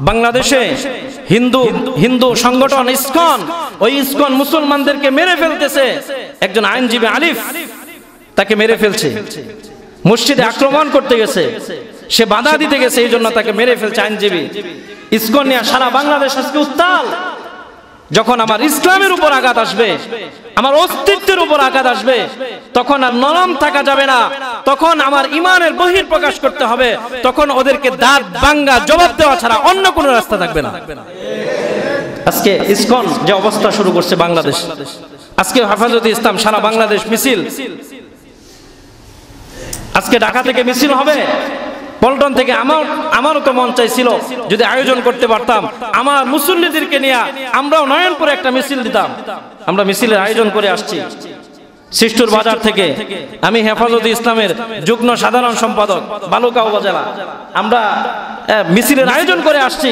বাংলাদেশে হিন্দু সংগঠন ইসকন, ওই ইসকন মুসলমানদেরকে মেরে ফেলতেছে। একজন আইনজীবী আলিফ তাকে মেরে ফেলছে, মসজিদে আক্রমণ করতে গেছে, সে বাধা দিতে গেছে, এই জন্য তাকে মেরে ফেলছে আইনজীবী। ইসকন নিয়ে সারা বাংলাদেশ আজকে উত্তাল। যখন আমার ইসলামের উপর আঘাত আসবে, আমার অস্তিত্বের উপর আঘাত আসবে, তখন আর নরম থাকা যাবে না, তখন আমার ইমানের বহির প্রকাশ করতে হবে, তখন ওদেরকে দাঁত ভাঙ্গা জবাব দেওয়া ছাড়া অন্য কোনো রাস্তা থাকবে না। আজকে ইসকন যে অবস্থা শুরু করছে বাংলাদেশ, আজকে হেফাজতে ইসলাম সারা বাংলাদেশ মিছিল, আজকে ঢাকা থেকে মিছিল হবে, পল্টন থেকে। আমারও তো মন চাইছিল যদি আয়োজন করতে পারতাম, আমার মুসল্লিদেরকে নিয়ে আমরাও নয়নপুরে একটা মিছিল দিতাম। আমরা মিছিলের আয়োজন করে আসছি সৃষ্টুর বাজার থেকে। আমি হেফাজতে ইসলামের যুগ্ম সাধারণ সম্পাদক বালুকা উপজেলা। আমরা মিছিলের আয়োজন করে আসছি।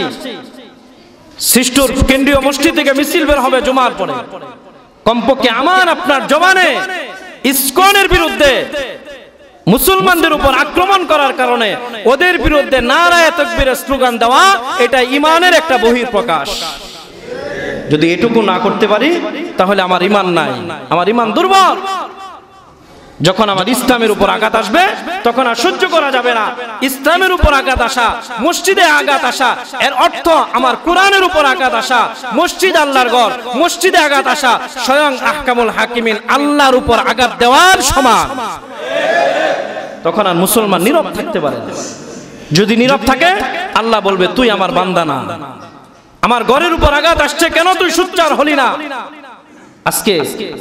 সৃষ্টুর কেন্দ্রীয় মসজিদ থেকে মিছিল বের হবে জুমার পরে। কমপক্ষে আমার আপনার জবানে ইসকনের বিরুদ্ধে, মুসলমানদের উপর আক্রমণ করার কারণে ওদের বিরুদ্ধে নারায়ে তাকবীরের স্লোগান দেওয়া, এটা ইমানের একটা বহির প্রকাশ। যদি এটুকু না করতে পারি তাহলে আমার ইমান নাই, আমার ইমান দুর্বল। যখন আমার ইসলামের উপর আঘাত আসবে তখন আর সহ্য করা যাবে না। ইসলামের উপর আঘাত আসা, মসজিদে আঘাত আসা, এর অর্থ আমার কোরআনের উপর আঘাত আসা। মসজিদ আল্লাহর ঘর, মসজিদে আঘাত আসা স্বয়ং আহকামুল হাকিমিন আল্লাহর উপর আঘাত দেওয়ার সমান। তখন আর মুসলমান নীরব থাকতে পারে না। যদি নীরব থাকে আল্লাহ বলবে তুই আমার বান্দা না, আমার ঘরের উপর আঘাত আসছে কেন তুই সোচ্চার হলি না। আজকে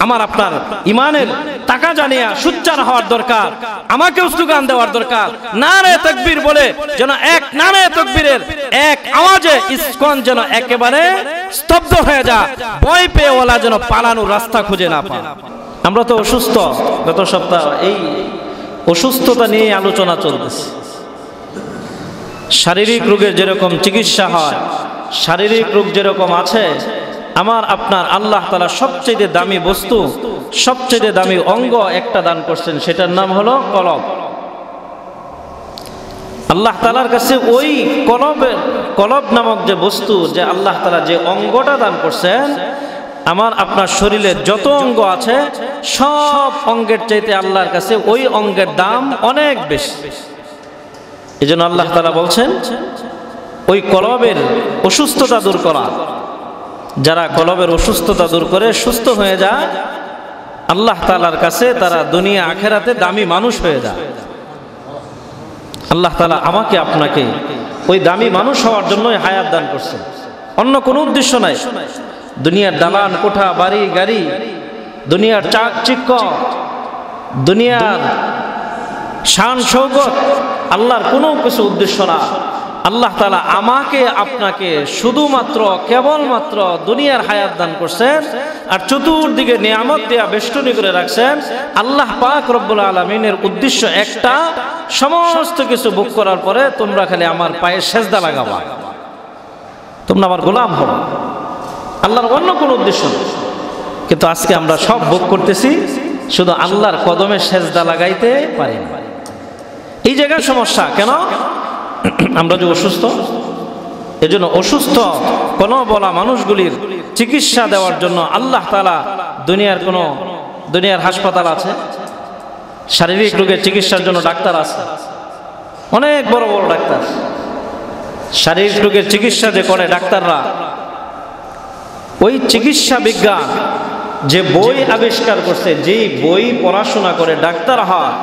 আমার আপনার ইমানের টাকা জানিয়া সোচ্চার হওয়ার দরকার, আমাকেও স্লোগান দেওয়ার দরকার। নারে তাকবীর বলে যেন এক নারে তাকবীরের এক আওয়াজে ইসকন যেন একেবারে স্তব্ধ হয়ে যায়, ভয় পেয়ে ওলা যেন পালানোর রাস্তা খুঁজে না পায়। আমরা তো অসুস্থ, গত সপ্তাহ এই অসুস্থতা নিয়ে আলোচনা চলতেছে। শারীরিক রোগের যেরকম চিকিৎসা হয়, শারীরিক রোগ যেরকম আছে, আমার আপনার আল্লাহ তাআলা সবচেয়ে দামি বস্তু, সবচেয়ে দামি অঙ্গ একটা দান করছেন, সেটার নাম হলো কলব। আল্লাহ তাআলার কাছে ওই কলব নামক যে বস্তু, যে আল্লাহ তাআলা যে অঙ্গটা দান করছেন, আমার আপনার শরীরের যত অঙ্গ আছে সব অঙ্গের চাইতে আল্লাহর কাছে ওই অঙ্গের দাম অনেক বেশি। এই জন্য আল্লাহ তাআলা বলছেন ওই কলবের অসুস্থতা দূর করা, যারা কলবের অসুস্থতা দূর করে সুস্থ হয়ে যায়, আল্লাহ তাআলার কাছে তারা দুনিয়া আখেরাতে দামি মানুষ হয়ে যায়। আল্লাহ তাআলা আমাকে আপনাকে ওই দামি মানুষ হওয়ার জন্যই হায়াত দান করছেন, অন্য কোনো উদ্দেশ্য নাই। দুনিয়ার দালান কোঠা, বাড়ি গাড়ি, দুনিয়ার চাকচিক্য, দুনিয়ার শান শৌকত আল্লাহর কোনো কিছু উদ্দেশ্য না। আল্লাহ তাআলা আমাকে আপনাকে শুধুমাত্র কেবলমাত্র দুনিয়ার হায়াত দান করছেন, আর চতুর্দিকে নিয়ামত দেয়া বেষ্টনী করে রাখছেন। আল্লাহ পাক রব্বুল আলামিনের উদ্দেশ্য একটা, সমস্ত কিছু ভোগ করার পরে তোমরা খালি আমার পায়ে সেজদা লাগাবা, তোমরা আমার গোলাম হবা, আল্লাহর অন্য কোনো উদ্দেশ্য নেই। কিন্তু আজকে আমরা সব ভোগ করতেছি, শুধু আল্লাহর কদমে সেজদা লাগাইতে পারি না। এই জায়গার সমস্যা কেন? আমরা যে অসুস্থ, এজন্য অসুস্থ কোনো বলা মানুষগুলির চিকিৎসা দেওয়ার জন্য আল্লাহ তাআলা দুনিয়ার হাসপাতাল আছে, শারীরিক রোগের চিকিৎসার জন্য ডাক্তার আছে, অনেক বড় বড় ডাক্তার। শারীরিক রোগের চিকিৎসা যে করে ডাক্তাররা, ওই চিকিৎসা বিজ্ঞান যে বই আবিষ্কার করছে, যেই বই পড়াশোনা করে ডাক্তার হয়,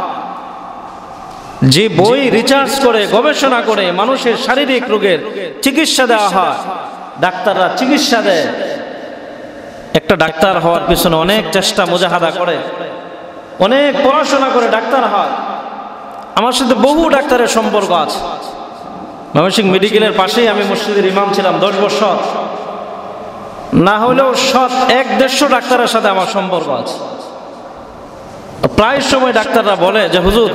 যে বই রিসার্চ করে গবেষণা করে মানুষের শারীরিক রোগের চিকিৎসা দেওয়া হয়, ডাক্তাররা চিকিৎসা দেয়। একটা ডাক্তার হওয়ার পিছনে অনেক চেষ্টা মুজাহাদা করে, অনেক পড়াশোনা করে ডাক্তার হয়। আমার সাথে বহু ডাক্তারের সম্পর্ক আছে। ময়মনসিংহ মেডিকেলের পাশেই আমি মসজিদের ইমাম ছিলাম 10 বছর। না হলেও 150 ডাক্তারের সাথে আমার সম্পর্ক আছে। প্রায় সময় ডাক্তাররা বলে যে হুজুর,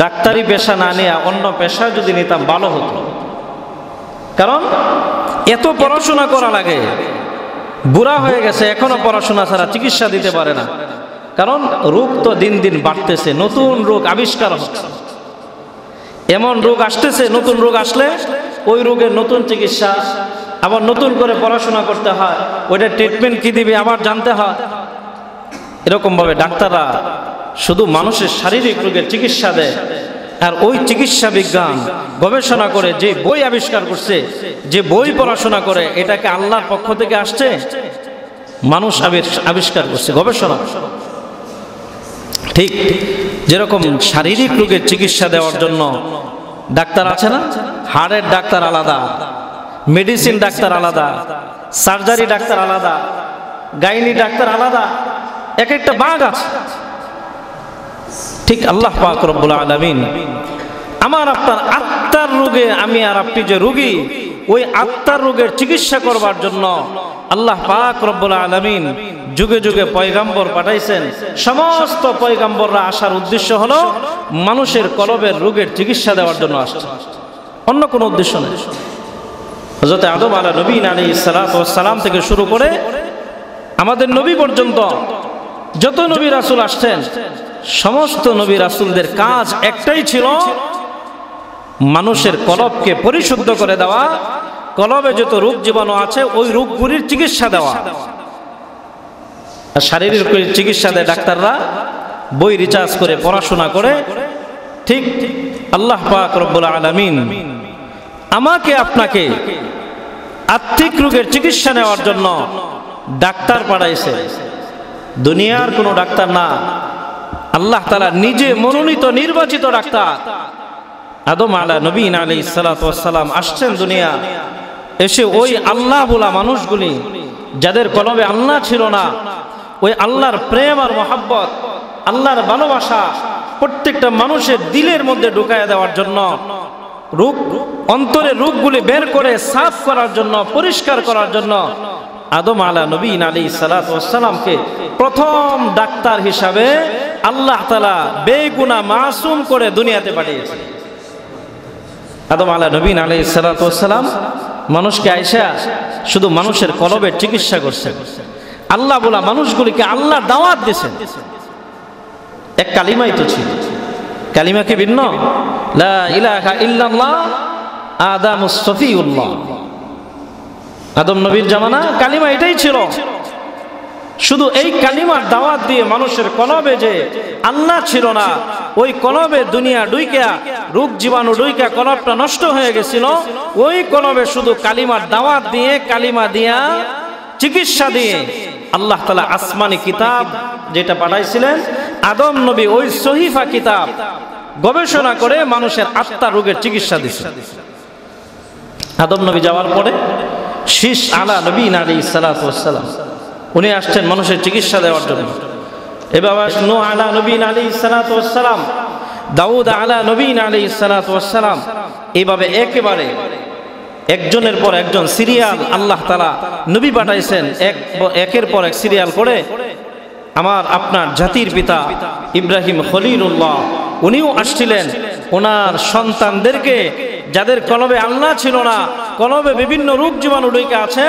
ডাক্তারি পেশা না নিয়ে অন্য পেশা যদি নিতাম ভালো হতো, কারণ এত পড়াশোনা করা লাগে, বুড়া হয়ে গেছে, এখনো পড়াশোনা ছাড়া চিকিৎসা দিতে পারে না। কারণ রোগ তো দিন দিন বাড়তেছে, নতুন রোগ আবিষ্কার হচ্ছে, এমন রোগ আসতেছে, নতুন রোগ আসলে ওই রোগের নতুন চিকিৎসা, আবার নতুন করে পড়াশোনা করতে হয়, ওইটা ট্রিটমেন্ট কি দিবে আবার জানতে হয়। এরকমভাবে ডাক্তাররা শুধু মানুষের শারীরিক রোগের চিকিৎসা দেয়, আর ওই চিকিৎসা বিজ্ঞান গবেষণা করে যে বই আবিষ্কার করছে, যে বই পড়াশোনা করে, এটাকে আল্লাহর পক্ষ থেকে আসছে, মানুষ আবিষ্কার করছে, গবেষণা। ঠিক যেরকম শারীরিক রোগের চিকিৎসা দেওয়ার জন্য ডাক্তার আছে না, হার্টের ডাক্তার আলাদা, মেডিসিন ডাক্তার আলাদা, সার্জারি ডাক্তার আলাদা, গাইনি ডাক্তার আলাদা, এক একটা ভাগ আছে। ঠিক আল্লাহ পাক রব্বুল আলামিন আমার আপনার আত্মার রোগে, আমি আর আপনি যে রোগী, ওই আত্মার রোগের চিকিৎসা করবার জন্য আল্লাহ পাক রব্বুল আলামিন যুগে যুগে পয়গাম্বর পাঠাইছেন। সমস্ত পয়গাম্বররা আসার উদ্দেশ্য হলো মানুষের কলবের রোগের চিকিৎসা দেওয়ার জন্য আসছে, অন্য কোনো উদ্দেশ্য নেই। হযরত আদম আলাইহিস সালাম থেকে শুরু করে আমাদের নবী পর্যন্ত যত নবী রাসূল আসছেন, সমস্ত নবী রাসূলদের কাজ একটাই ছিল, মানুষের কলবকে পরিশুদ্ধ করে দেওয়া, কলবে যত রোগ জীবাণু আছে ওই রোগগুলির চিকিৎসা দেওয়া। আর শারীরিক চিকিৎসা দেয় ডাক্তাররা, বই রিসার্চ করে পড়াশোনা করে। ঠিক আল্লাহ পাক রব্বুল আলামিন আমাকে আপনাকে আত্মিক রোগের চিকিৎসা নেওয়ার জন্য ডাক্তার পাঠাইছে। দুনিয়ার কোনো ডাক্তার না, আল্লাহ তাআলা নিজে মনোনীত নির্বাচিত ডাক্তার। আদম আলাইহিস সালাম আসছেন দুনিয়া, এসে ওই আল্লাহ বলা মানুষগুলি যাদের কলবে আল্লাহ ছিল না, ওই আল্লাহর প্রেম আর মহব্বত, আল্লাহর ভালোবাসা প্রত্যেকটা মানুষের দিলের মধ্যে ঢুকায়া দেওয়ার জন্য, রোগ অন্তরের রোগগুলি বের করে সাফ করার জন্য, পরিষ্কার করার জন্য আদম আলাইহিস সালামকে প্রথম ডাক্তার হিসাবে আল্লাহ তাআলা বেগুনাহ মাসুম করে দুনিয়াতে পাঠিয়েছেন। আদম আলাইহিস সালাম মানুষকে আইসা শুধু মানুষের কলবের চিকিৎসা করছেন। আল্লাহ বলা মানুষগুলিকে আল্লাহর দাওয়াত দিয়েছেন। এক কালিমাই তো ছিল, কালিমা কি ভিন্ন? লা ইলাহা ইল্লাল্লাহ আদামুস সফিউল্লাহ। আদম নবীর জামানা কালিমা এটাই ছিল। শুধু এই কালিমার দাওয়াত দিয়ে মানুষের কলবে যে আল্লাহ ছিল না, ওই কলবে দুনিয়া ডুইকা, রোগ জীবাণু ডুইকা কলবটা নষ্ট হয়ে গেছিল। ওই কলবে শুধু কালিমার দাওয়াত দিয়ে, কালিমা দিয়া, চিকিৎসা দিয়ে আল্লাহ তাআলা আসমানি কিতাব যেটা পাঠাইছিলেন, আদম নবী ওই সহিফা কিতাব গবেষণা করে মানুষের আত্মার রোগের চিকিৎসা দিয়েছেন। আদম নবী যাওয়ার পরে শীষ নবীনা আলাইহিস সালাম উনি আসছেন মানুষের চিকিৎসা দেওয়ার জন্য। এবার নূহ নবীনা আলাইহিস সালাম, দাউদ নবীনা আলাইহিস সালাম, এইভাবে একেবারে একজনের পর একজন সিরিয়াল আল্লাহ তাআলা নবী পাঠাইছেন, একের পর এক সিরিয়াল করে। আমার আপনার জাতির পিতা ইব্রাহিম খলিলুল্লাহ উনিও আসছিলেন, ওনার সন্তানদেরকে যাদের কলবে আল্লাহ ছিল না, কলবে বিভিন্ন রোগ জীবাণু ঢুকে আছে,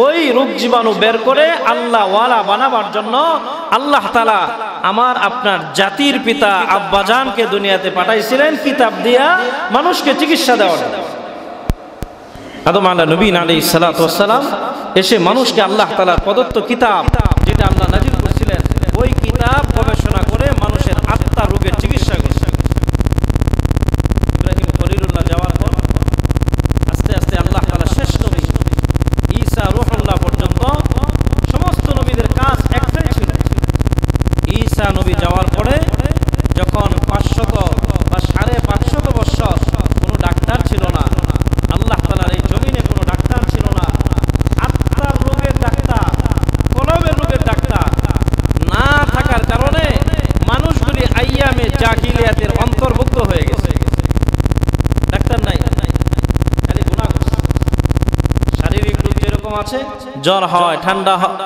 ওই রোগ জীবাণু বের করে আল্লাহ ওয়ালা বানাবার জন্য আল্লাহ তাআলা আমার আপনার জাতির পিতা আব্বাজানকে দুনিয়াতে পাঠাইছিলেন কিতাব দিয়া মানুষকে চিকিৎসা দেওয়ার জন্য। আদম নবীনা আলাইহিস সালাম এসে মানুষকে আল্লাহ তাআলার প্রদত্ত কিতাব যেটা আল্লাহ নাজিল করেছিলেন, ওই কিতাব গবেষণা করে মানুষের আত্মার রোগের চিকিৎসা করছে। ইব্রাহিম খলিলুল্লাহ যাওয়ার পর আস্তে আস্তে আল্লাহ তাআলা শেষ নবী ঈসা রূহুল্লাহ পর্যন্ত সমস্ত নবীদের কাজ একটাই ছিল। ঈসা নবী যাওয়ার পরে যখন 500 বা 550 বছর কোনো ডাক্তার ছিল না, আল্লাহ তাআলার এই জমিনে কোনো ডাক্তার ছিল না, আত্মার রোগের ডাক্তার, কলবের রোগের ডাক্তার না থাকার কারণে মানুষগুলি আইয়ামে জাহিলিয়াতের অন্তর্ভুক্ত হয়ে গেছে। ডাক্তার নাই, খালি গুনাহ করছে। শারীরিক রোগ যেরকম আছে, জ্বর হয়, ঠান্ডা হয়,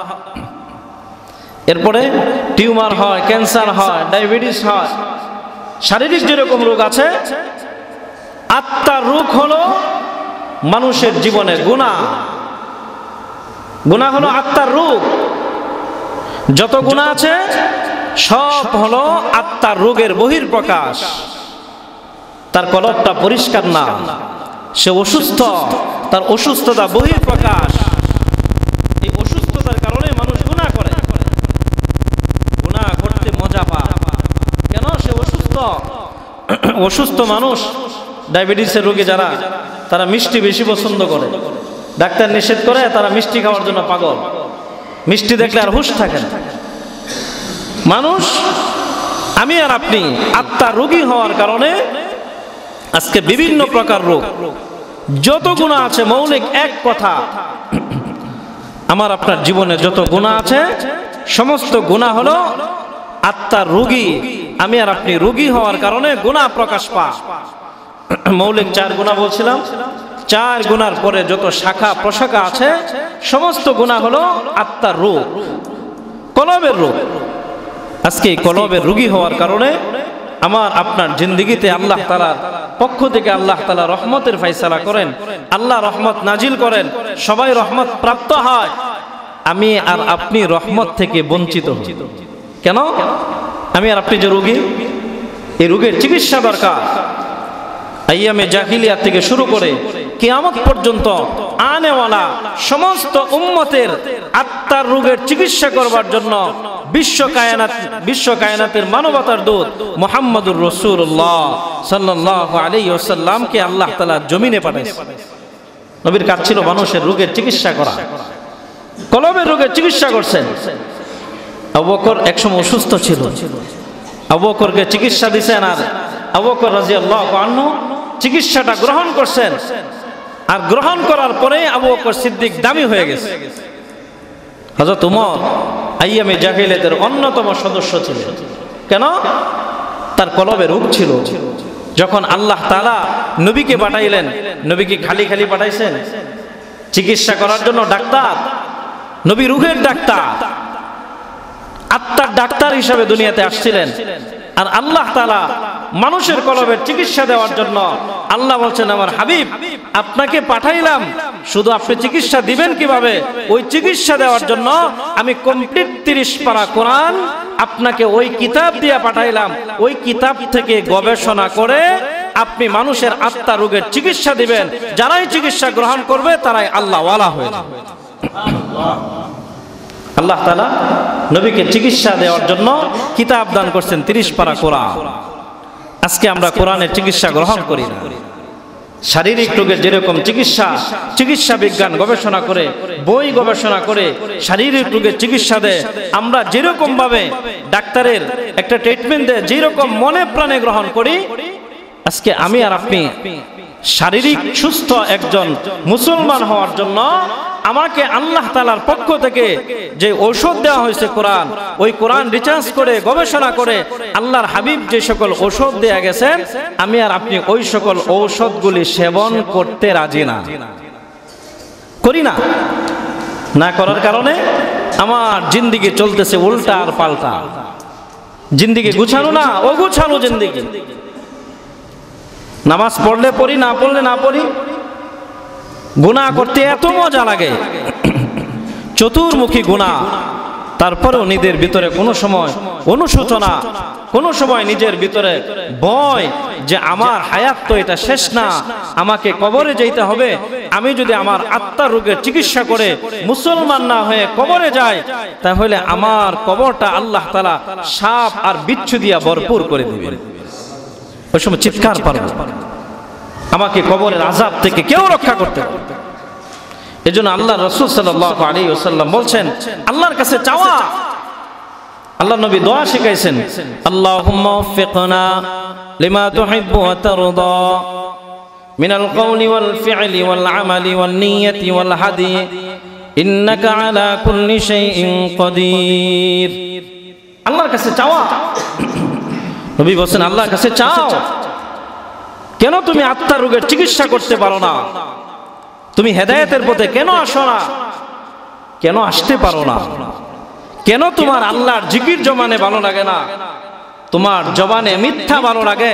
এরপরে টিউমার হয়, ক্যান্সার হয়, ডায়াবেটিস হয়, শারীরিক যেরকম রোগ আছে, আত্মার রোগ হলো মানুষের জীবনে গুনাহ। গুনাহ হলো আত্মার রোগ। যত গুনাহ আছে সব হলো আত্মার রোগের বহির্প্রকাশ। তার কলবটা পরিষ্কার না, সে অসুস্থ, তার অসুস্থতা বহিঃপ্রকাশ। এই অসুস্থতার কারণে মানুষ গুনাহ করে, গুনাহ করতে মজা পায়। কেন? সে অসুস্থ। অসুস্থ মানুষ, ডায়াবেটিসের রোগী যারা, তারা মিষ্টি বেশি পছন্দ করে। ডাক্তার নিষেধ করে, তারা মিষ্টি খাওয়ার জন্য পাগল। মিষ্টি দেখলে আর হুঁশ থাকে না। মানুষ, আমি আর আপনি আত্মার রোগী হওয়ার কারণে আজকে বিভিন্ন প্রকার রোগ, যত গুনাহ আছে, মৌলিক এক কথা, আমার আপনার জীবনে যত গুনাহ আছে সমস্ত গুনাহ হলো আত্মার রোগী। আমি আর আপনি রোগী হওয়ার কারণে গুনাহ প্রকাশ পায়। মৌলিক 4 গুনাহ বলছিলাম। 4 গুনার পরে যত শাখা প্রশাখা আছে সমস্ত গুনাহ হলো আত্মার রোগ, কলবের রোগ। আজকে এই কলবের রোগী হওয়ার কারণে আমার আপনার জিন্দেগিতে আল্লাহ তাআলার পক্ষ থেকে আল্লাহ তাআলা রহমতের ফয়সালা করেন, আল্লাহ রহমত নাজিল করেন, সবাই রহমত প্রাপ্ত হয়, আমি আর আপনি রহমত থেকে বঞ্চিত হই। কেন? আমি আর আপনি যে রোগী, এই রোগের চিকিৎসা দরকার। আইয়ামে জাহিলিয়াত থেকে শুরু করে কিয়ামত পর্যন্ত আনেওয়ালা সমস্ত উম্মতের আত্মার রোগের চিকিৎসা করবার জন্য বিশ্ব কায়নাতের মানবতার দূত মুহাম্মদুর রাসূলুল্লাহ সাল্লাল্লাহু আলাইহি ওয়াসাল্লামকে আল্লাহ তাআলা জমিনে পাঠাইছেন। নবীর কাজ ছিল মানুষের রোগের চিকিৎসা করা, কলবের রোগের চিকিৎসা করছেন। আবু বকর একসময় অসুস্থ ছিল, আবু বকরকে চিকিৎসা দিয়েছেন, আর আবু বকর রাদিয়াল্লাহু আনহু চিকিৎসাটা গ্রহণ করছেন। আর গ্রহণ করার পরে আবু বকর সিদ্দিক দামি হয়ে গেছে। হযরত ওমর আইয়ামে জাহিলিয়াতের অন্যতম সদস্য ছিলেন। কেন? তার কলবে রোগ ছিল। যখন আল্লাহ তাআলা নবীকে পাঠাইলেন, নবীকে খালি খালি পাঠাইছেন চিকিৎসা করার জন্য ডাক্তার। নবী রুহের ডাক্তার, আত্মার ডাক্তার হিসাবে দুনিয়াতে আসছিলেন। আর আল্লাহ তাআলা মানুষের কলবের চিকিৎসা দেওয়ার জন্য আল্লাহ বলছেন, আমার হাবিব আপনাকে পাঠাইলাম, শুধু আপনি চিকিৎসা দিবেন কিভাবে, ওই চিকিৎসা দেওয়ার জন্য আমি কমপ্লিট 30 পারা কোরআন আপনাকে ওই কিতাব দিয়ে পাঠাইলাম। ওই কিতাব থেকে গবেষণা করে আপনি মানুষের আত্মা রোগের চিকিৎসা দিবেন। যারাই চিকিৎসা গ্রহণ করবে তারাই আল্লাহ ওয়ালা হয়ে যাবে। আল্লাহ তাআলা নবীকে চিকিৎসা দেওয়ার জন্য কিতাব দান করছেন 30 পারা কোরআন। আজকে আমরা কোরআনের চিকিৎসা গ্রহণ করি না। শারীরিক রোগের যেরকম চিকিৎসা বিজ্ঞান গবেষণা করে, বই গবেষণা করে শারীরিক রোগের চিকিৎসা দেয়, আমরা যেরকম ভাবে ডাক্তারের একটা ট্রিটমেন্ট দেয়, যেরকম মনে প্রাণে গ্রহণ করি, আজকে আমি আর আপনি শারীরিক সুস্থ একজন মুসলমান হওয়ার জন্য আমাকে আল্লাহ তাআলার পক্ষ থেকে যে ঔষধ দেওয়া হয়েছে কোরআন, ওই কোরআন রিসার্চ করে গবেষণা করে আল্লাহর হাবিব যে সকল ঔষধ দেয়া গেছেন, আমি আর আপনি ওই সকল ঔষধগুলি সেবন করতে রাজি না, করি না। না করার কারণে আমার জিন্দেগি চলতেছে উল্টা আর পাল্টা। জিন্দেগি গুছানো না, অগুছানো জিন্দেগি। নামাজ পড়লে পড়ি, না পড়লে না পড়ি। গুনাহ করতে এত মজা লাগে, চতুর্মুখী গুনাহ। তারপরেও নিজের ভিতরে কোনো সময় অনুশোচনা, কোনো সময় নিজের ভিতরে ভয় যে আমার হায়াত তো এটা শেষ না, আমাকে কবরে যেতে হবে। আমি যদি আমার আত্মার রোগের চিকিৎসা করে মুসলমান না হয়ে কবরে যাই, তাহলে আমার কবরটা আল্লাহ তাআলা সাপ আর বিচ্ছু দিয়া ভরপুর করে দিবেন। ওই সময় চিৎকার পারবো, আমাকে কবরের আযাব থেকে কেউ রক্ষা করতে পারবে। এজন্য আল্লাহ রাসূল সাল্লাল্লাহু আলাইহি ওয়াসাল্লাম বলছেন, আল্লাহর কাছে চাওয়া। আল্লাহ নবী দোয়া শিখাইছেন, আল্লাহুম্মা ওয়াফিকনা লিমা তুহিব্বু ওয়া তারদা মিনাল কওলি ওয়াল ফি'লি ওয়াল আমালি ওয়ান নিয়্যতি ওয়াল হাদি ইন্নাকা আলা কুল্লি শাইইন কাদির। আল্লাহর কাছে চাওয়া। নবী বলেন, আল্লাহর কাছে চাও। কেন তুমি আত্মার রোগের চিকিৎসা করতে পারো না? তুমি হেদায়েতের পথে কেন আসো না? কেন আসতে পারো না? কেন তোমার আল্লাহর জিকির জবানে ভালো লাগে না? তোমার জবানে মিথ্যা ভালো লাগে?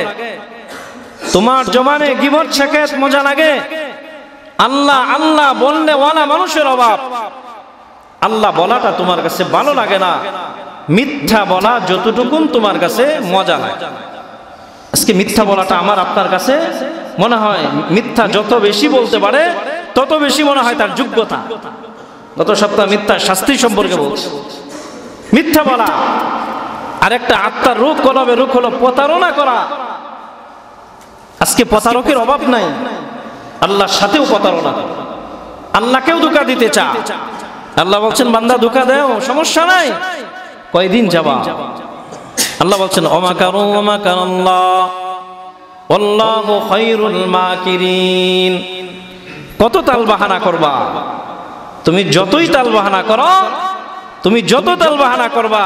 তোমার জবানে গীবত শেখাত মজা লাগে? আল্লাহ আল্লাহ বললে ওয়ালা মানুষের অভাব। আল্লাহ বলাটা তোমার কাছে ভালো লাগে না, মিথ্যা বলা যতটুকুন তোমার কাছে মজা লাগে। আজকে মিথ্যা বলাটা আমার আপনার কাছে মনে হয় মিথ্যা যত বেশি বলতে পারে তত বেশি মনে হয় তার যোগ্যতা। গত সপ্তাহ মিথ্যা শাস্তি সম্পর্কে বলছি। মিথ্যা বলা আর একটা আত্মার রূপ কলবে রূপ হলো প্রতারণা করা। আজকে প্রতারকের অভাব নাই, আল্লাহর সাথেও প্রতারণা করে, আল্লাহকেও ধোঁকা দিতে চায়। আল্লাহ বলছেন বান্দা ধোঁকা দেও, সমস্যা নাই, কয়দিন যাবা। আল্লাহ বলছেন ওমাকারু ওমাকারাল্লাহ আল্লাহু খায়রুল মাকিরিন। কত তাল বাহানা করবা? তুমি যতই তাল বাহানা করো, তুমি যত তাল বাহানা করবা,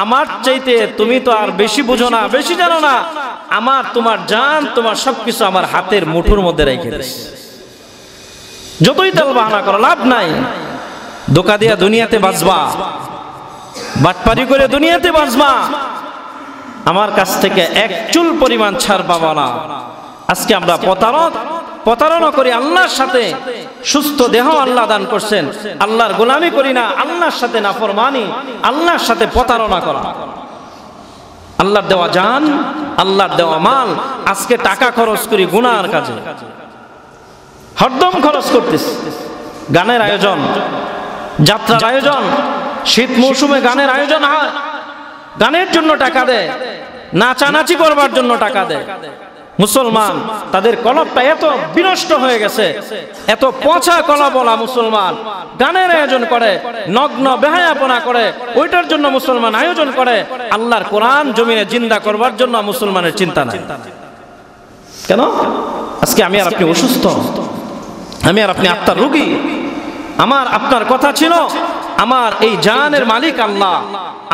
আমার চাইতে তুমি তো আর বেশি বুঝো না, বেশি জানো না। আমার তোমার জান তোমার সবকিছু আমার হাতের মুঠোর মধ্যে রেখে দিয়েছি। যতই তাল বাহানা করো লাভ নাই। ধোঁকা দিয়া দুনিয়াতে বাঁচবা, বাটপারি করে দুনিয়াতে বাঁচবা, আমার কাছ থেকে এক চুল পরিমাণ ছাড় পাবা না। আজকে আমরা প্রতারণা করি আল্লাহর সাথে। সুস্থ দেহ আল্লাহ দান করছেন, আল্লাহর গোলামি করি না, আল্লাহর সাথে নাফরমানি, আল্লাহর সাথে প্রতারণা করা। আল্লাহর দেওয়া জান, আল্লাহর দেওয়া মাল আজকে টাকা খরচ করি গুনার কাজে, হরদম খরচ করতেছি। গানের আয়োজন, যাত্রার আয়োজন, শীত মৌসুমে গানের আয়োজন হয়, গানের জন্য টাকা দেয়, নাচানাচি করবার জন্য টাকা দেয়। মুসলমান তাদের কলবটা এত বিনষ্ট হয়ে গেছে, এত পচা কলবলা মুসলমান গানের আয়োজন করে, নগ্ন বেহায়াপনা করে, ওইটার জন্য মুসলমান আয়োজন করে। আল্লাহর কোরআন জমিনে জিন্দা করবার জন্য মুসলমানের চিন্তা নাই। কেন? আজকে আমি আর আপনি অসুস্থ, আমি আর আপনি আত্মার রোগী। আমার আপনার কথা ছিল আমার এই জানের মালিক আল্লাহ,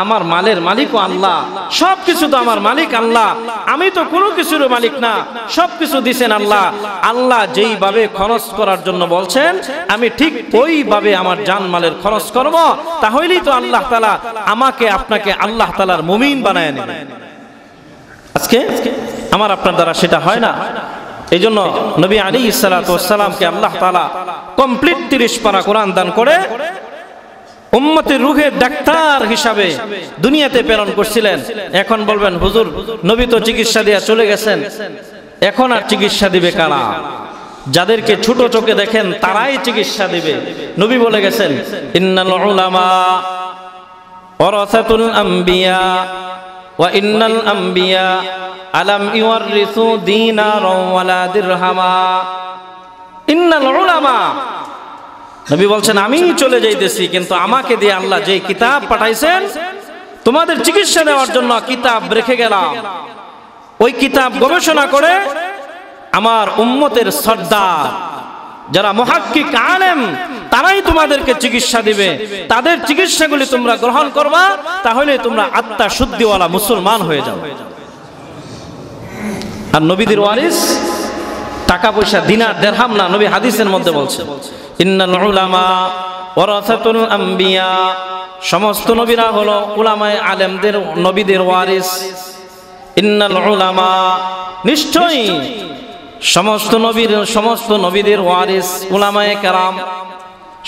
আমার মালের মালিকও আল্লাহ, সবকিছু তো আমার মালিক আল্লাহ, আমি তো কোনো কিছুর মালিক না, সবকিছু দিছেন আল্লাহ। আল্লাহ যেইভাবে খরচ করার জন্য বলছেন আমি ঠিক ওইভাবে আমার জান মালের খরচ করব, তাহলেই তো আল্লাহ তাআলা আমাকে আপনাকে আল্লাহ তাআলার মুমিন বানায় নেবেন। আজকে আমার আপনার দ্বারা সেটা হয় না। এই জন্য নবী আলাইহিস সালাতু ওয়াস সালামকে আল্লাহ তাআলা কমপ্লিট 30 পারা কোরআন দান করে উম্মতের রূহের ডাক্তার হিসাবে দুনিয়াতে প্রেরণ করছিলেন। এখন বলবেন হুজুর নবী তো চিকিৎসা দিয়া চলে গেছেন, এখন আর চিকিৎসা দিবে কারা? যাদেরকে ছোট চোখে দেখেন তারাই চিকিৎসা দিবে। নবী বলে গেছেন ইন্নাল উলামা ওয়ারাসাতুল আম্বিয়া ওয়া ইন্নাল আম্বিয়া আলাম ইউরিসু দিনারা ওয়ালা দিরহামা। ইন্নাল উলামা, নবী বলছেন আমি চলে যাইতেছি, কিন্তু আমাকে দিয়ে আল্লাহ যে কিতাব পাঠাইছেন তোমাদের চিকিৎসা দেওয়ার জন্য কিতাব রেখে গেলাম। ওই কিতাব গবেষণা করে আমার উম্মতের সর্দার যারা মুহাক্কিক আলেম তারাই তোমাদেরকে চিকিৎসা দিবে। তাদের চিকিৎসাগুলি তোমরা গ্রহণ করবা, তাহলে তোমরা আত্মা শুদ্ধিওয়ালা মুসলমান হয়ে যাবে। আর নবীদের ওয়ারিস টাকা পয়সা দিনার দিরহাম না, নবী হাদিসের মধ্যে বলছে ইন্নাল উলামা ওয়ারাসাতুল আম্বিয়া, সমস্ত নবীরা হলো উলামায়ে আলেমদের নবীদের ওয়ারিস। ইন্নাল উলামা, নিশ্চয়ই সমস্ত নবীদের ওয়ারিস উলামায়ে কেরাম।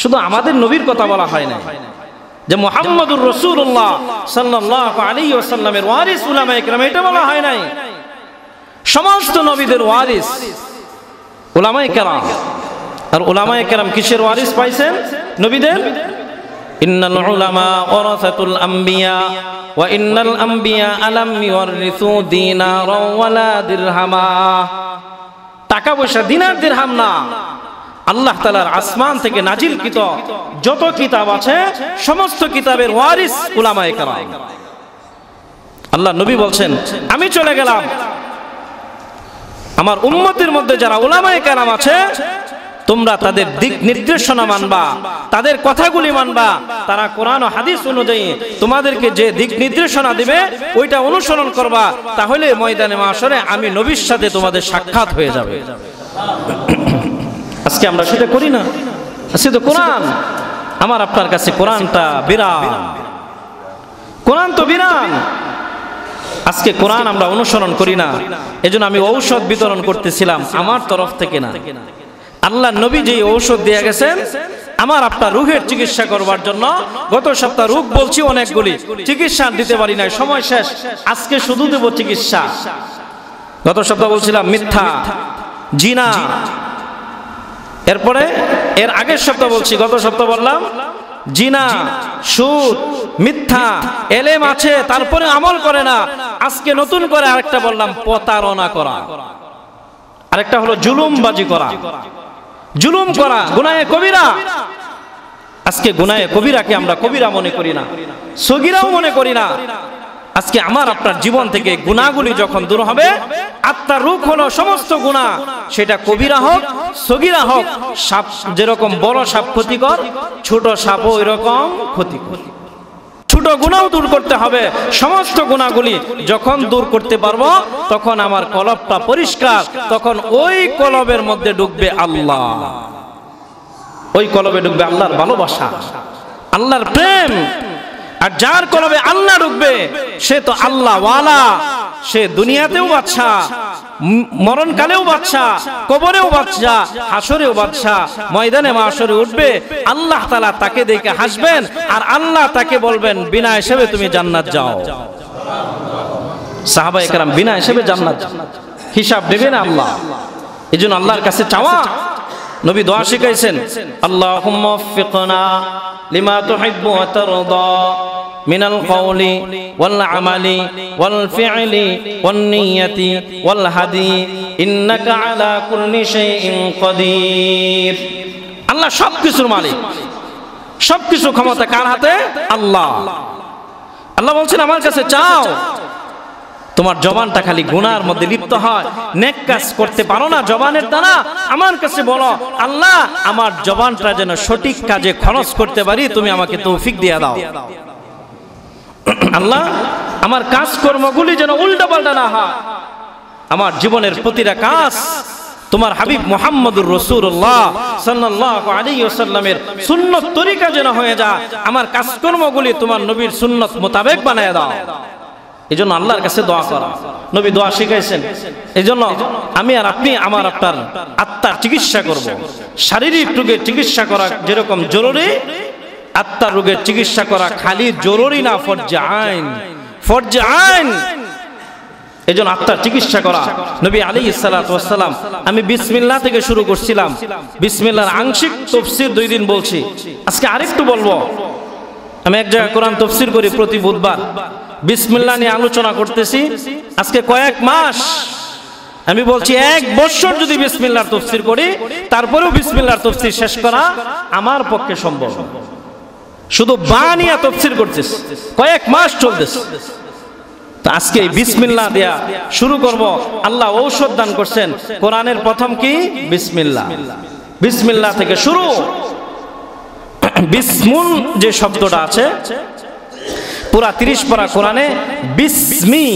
শুধু আমাদের নবীর কথা বলা হয় না, যে মুহাম্মদুর রাসূলুল্লাহ সাল্লাল্লাহু আলাইহি ওয়াসাল্লামের ওয়ারিস উলামায়ে কেরাম, এটা বলা হয় নাই। সমস্ত নবীদের ওয়ারিস উলামায়ে কেরাম। আর উলামায়ে কেরাম কিসের ওয়ারিস পাইছেন? নবীদের। ইন্নাল উলামা ওয়ারাসাতুল আম্বিয়া ওয়া ইন্নাল আম্বিয়া আলাম ইউরিসু দিনারা ওয়ালা দিরহামা। টাকা পয়সা দিনার দিরহাম না, আল্লাহ তাআলার আসমান থেকে নাজিলকৃত যত কিতাব আছে সমস্ত কিতাবের ওয়ারিস উলামায়ে কেরাম। আল্লাহ নবী বলছেন আমি চলে গেলাম, আমার উম্মতের মধ্যে যারা উলামায়ে কেরাম আছে তোমরা তাদের দিক নির্দেশনা মানবা, তাদের কথাগুলি মানবা। তারা কোরআন ও হাদিস অনুযায়ী তোমাদেরকে যে দিক নির্দেশনা দিবে ওইটা অনুসরণ করবা, তাহলে ময়দানে মাশরে আমি নবীর সাথে তোমাদের সাক্ষাৎ হয়ে যাবে। আজকে আমরা সেটা করি না। আজকে তো কোরআন আমার আপনার কাছে, কোরআনটা বিরান, কোরআন তো বিরান। আজকে কোরআন আমরা অনুসরণ করি না। এজন্য আমি ঔষধ বিতরণ করতেছিলাম আমার তরফ থেকে না, আল্লাহ নবী যে ঔষধ দিয়ে গেছেন আমার আপনার রূহের চিকিৎসা করবার জন্য। গত সপ্তাহ রোগ বলছি অনেকগুলি, চিকিৎসা দিতে পারি নাই, সময় শেষ। আজকে শুধু দেব চিকিৎসা। গত সপ্তাহ বলছিলাম মিথ্যা, জিনা। এরপরে এর আগের সপ্তাহ বলছি, গত সপ্তাহ বললাম জিনা, সুদ, মিথ্যা, এলেম আছে তারপরে আমল করে না। আজকে নতুন করে আরেকটা বললাম প্রতারণা করা, আরেকটা হলো জুলুমবাজি করা, জুলুম করা, গুনাহে কবিরা। আজকে গুনাহে কবিরাকে আমরা কবিরা মনে করি না, সগীরাও মনে করি না। আজকে আমার আপনার জীবন থেকে গুনাহগুলি যখন দূর হবে, আত্মার রূপ হলো সমস্ত গুনাহ, সেটা কবিরা হোক সগীরা হোক। সাপ যেরকম বড় সাপ ক্ষতিকর, ছোট সাপও এরকম ক্ষতিকর। ছোট গুনাহও দূর করতে হবে। সমস্ত গুনাহগুলি যখন দূর করতে পারবো, তখন আমার কলবটা পরিষ্কার, তখন ওই কলবের মধ্যে ঢুকবে আল্লাহ, ওই কলবে ঢুকবে আল্লাহর ভালোবাসা, আল্লাহর প্রেম। আর যার কলবে আল্লাহ ঢুকবে সে তো আল্লাহ ওয়ালা, সে দুনিয়াতেও বাদশা, মরণকালেও বাদশা, কবরেও বাদশা, হাসরেও বাদশা। ময়দানে মাশরে উঠবে, আল্লাহ তাআলা তাকে দেখে হাসবেন, আর আল্লাহ তাকে বলবেন বিনা হিসেবে তুমি জান্নাত যাও। সাহাবায়ে কেরাম বিনা হিসেবে জান্নাত, হিসাব দেবে না আল্লাহ। এজন্য আল্লাহর কাছে চাওয়া। নবী দোয়া শিখাইছেন, আল্লাহুম্মা ওয়াফফিকনা লিমা তুহিব্বু ওয়া তারদা মিনাল কওলি ওয়াল আমালি ওয়াল ফি'লি ওয়ান নিয়্যাতি ওয়াল হাদি ইন্নাকা আলা কুল্লি শাইইন কাদির। আল্লাহ সবকিছুর মালিক, সবকিছু ক্ষমতা কার হাতে? আল্লাহ। আল্লাহ বলছেন আমার কাছে চাও। তোমার জবানটা খালি গুনার মধ্যে লিপ্ত হয়, নেক কাজ করতে পারো না জবানের দ্বারা, আমার কাছে বলো আল্লাহ আমার জবানটা যেন সঠিক কাজে খরচ করতে পারি, তুমি আমাকে তৌফিক দিয়ে দাও। আল্লাহ আমার কাজকর্মগুলি যেন উল্টাপাল্টা না হয়, আমার জীবনের প্রতিটা কাজ তোমার হাবিব মুহাম্মদুর রাসূলুল্লাহ সাল্লাল্লাহু আলাইহি ওয়াসাল্লামের সুন্নত তরিকা যেন হয়ে যায়, আমার কাজকর্মগুলি তোমার নবীর সুন্নত মোতাবেক বানায় দাও। এজন্য আল্লাহর কাছে দোয়া করা, নবী দোয়া শিখাইছেন। এজন্য আমি আর আপনি আমার আপনার আত্মার চিকিৎসা করব। শারীরিক রোগের চিকিৎসা করা যেরকম জরুরি, আত্মার রোগের চিকিৎসা করা খালি জরুরি না, ফরজে আইন, ফরজে আইন। এজন্য আত্মার চিকিৎসা করা। নবী আলাইহিস সালাতু ওয়াস সালাম, আমি বিসমিল্লাহ থেকে শুরু করছিলাম, বিসমিল্লাহর আংশিক তাফসীর 2 দিন বলছি, আজকে আরেকটু বলবো। আমি এক জায়গায় কোরআন তাফসীর করি প্রতি বুধবার, বিসমিল্লাহ নিয়ে আলোচনা করতেছি। আজকে কয়েক মাস আমি বলছি, 1 বছর যদি বিসমিল্লাহর তাফসীর করি, তারপরেও বিসমিল্লাহর তাফসীর শেষ করা আমার পক্ষে সম্ভব। শুধু বানিয়া তাফসীর করতেছি, কয়েক মাস চলতেছে। তো আজকে বিসমিল্লাহ দেয়া শুরু করব। আল্লাহ ঔষধ দান করছেন। কোরআনের প্রথম কি? বিসমিল্লাহ। বিসমিল্লাহ থেকে শুরু। বিসমুল যে শব্দটা আছে, পুরা 30 পারা কোরআনে বিসমি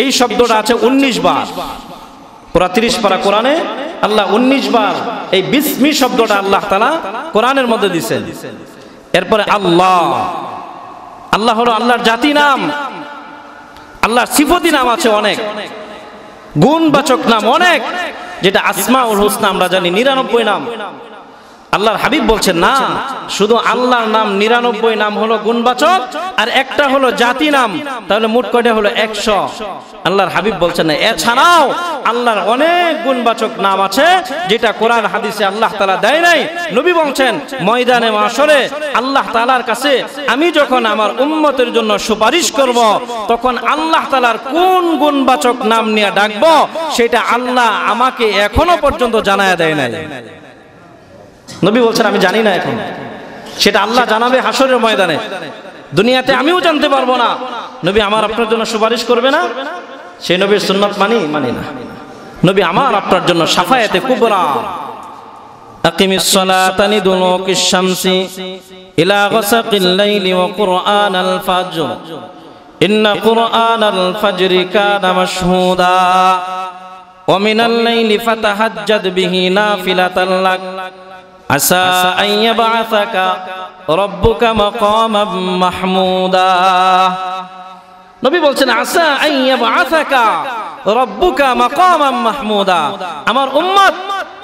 এই শব্দটা আছে 19 বার। পুরা 30 পারা কোরআনে আল্লাহ 19 বার এই বিসমি শব্দটা আল্লাহ তাআলা কোরআনের মধ্যে দিয়েছেন। এরপরে আল্লাহ, আল্লাহ হলো আল্লাহর জাতি নাম, আল্লাহর সিফতি নাম আছে অনেক, গুণবাচক নাম অনেক, যেটা আসমাউল হুসনা আমরা জানি 99 নাম। আল্লাহর হাবিব বলছেন না, শুধু আল্লাহর নাম 99 নাম হলো গুণবাচক, আর একটা হলো জাতি নাম, তাহলে মোট কয়টা হলো 100। আল্লাহর হাবিব বলছেন না, এছাড়াও আল্লাহর অনেক গুণবাচক নাম আছে যেটা কোরআন হাদিসে আল্লাহ তাআলা দেয় নাই। নবী বলছেন ময়দানে মাশরে আল্লাহ তাআলার কাছে আমি যখন আমার উম্মতের জন্য সুপারিশ করব, তখন আল্লাহ তাআলার কোন গুণবাচক নাম নিয়ে ডাকবো সেটা আল্লাহ আমাকে এখনো পর্যন্ত জানায়া দেয় নাই। নবী বলছেন আমি জানি না এখন, সেটা আল্লাহ জানাবে হাসরের ময়দানে। দুনিয়াতে আমিও জানতে পারবো না। নবী আমার আপনার জন্য সুপারিশ করবে না, সেই নবীর সুন্নাত মানি না। নবী আমার আপনার জন্য শাফায়াতে কুবরা, আকিমিস সালাতা লিদুলুকিশ শামসি ইলা গাসাকিল লাইলি ওয়া কুরআনাল ফাজর ইন্না কুরআনাল ফাজরি কানা মাশহুদা ওয়া মিনাল লাইলি ফাতাহাজ্জাদ বিহি নাফিলাতাল লাক আসা আন ইয়াবআসাকা রাব্বুকা মাকামান মাহমুদা। নবী বলছেন আসা আন ইয়াবআসাকা রাব্বুকা মাকামান মাহমুদা। আমার উম্মত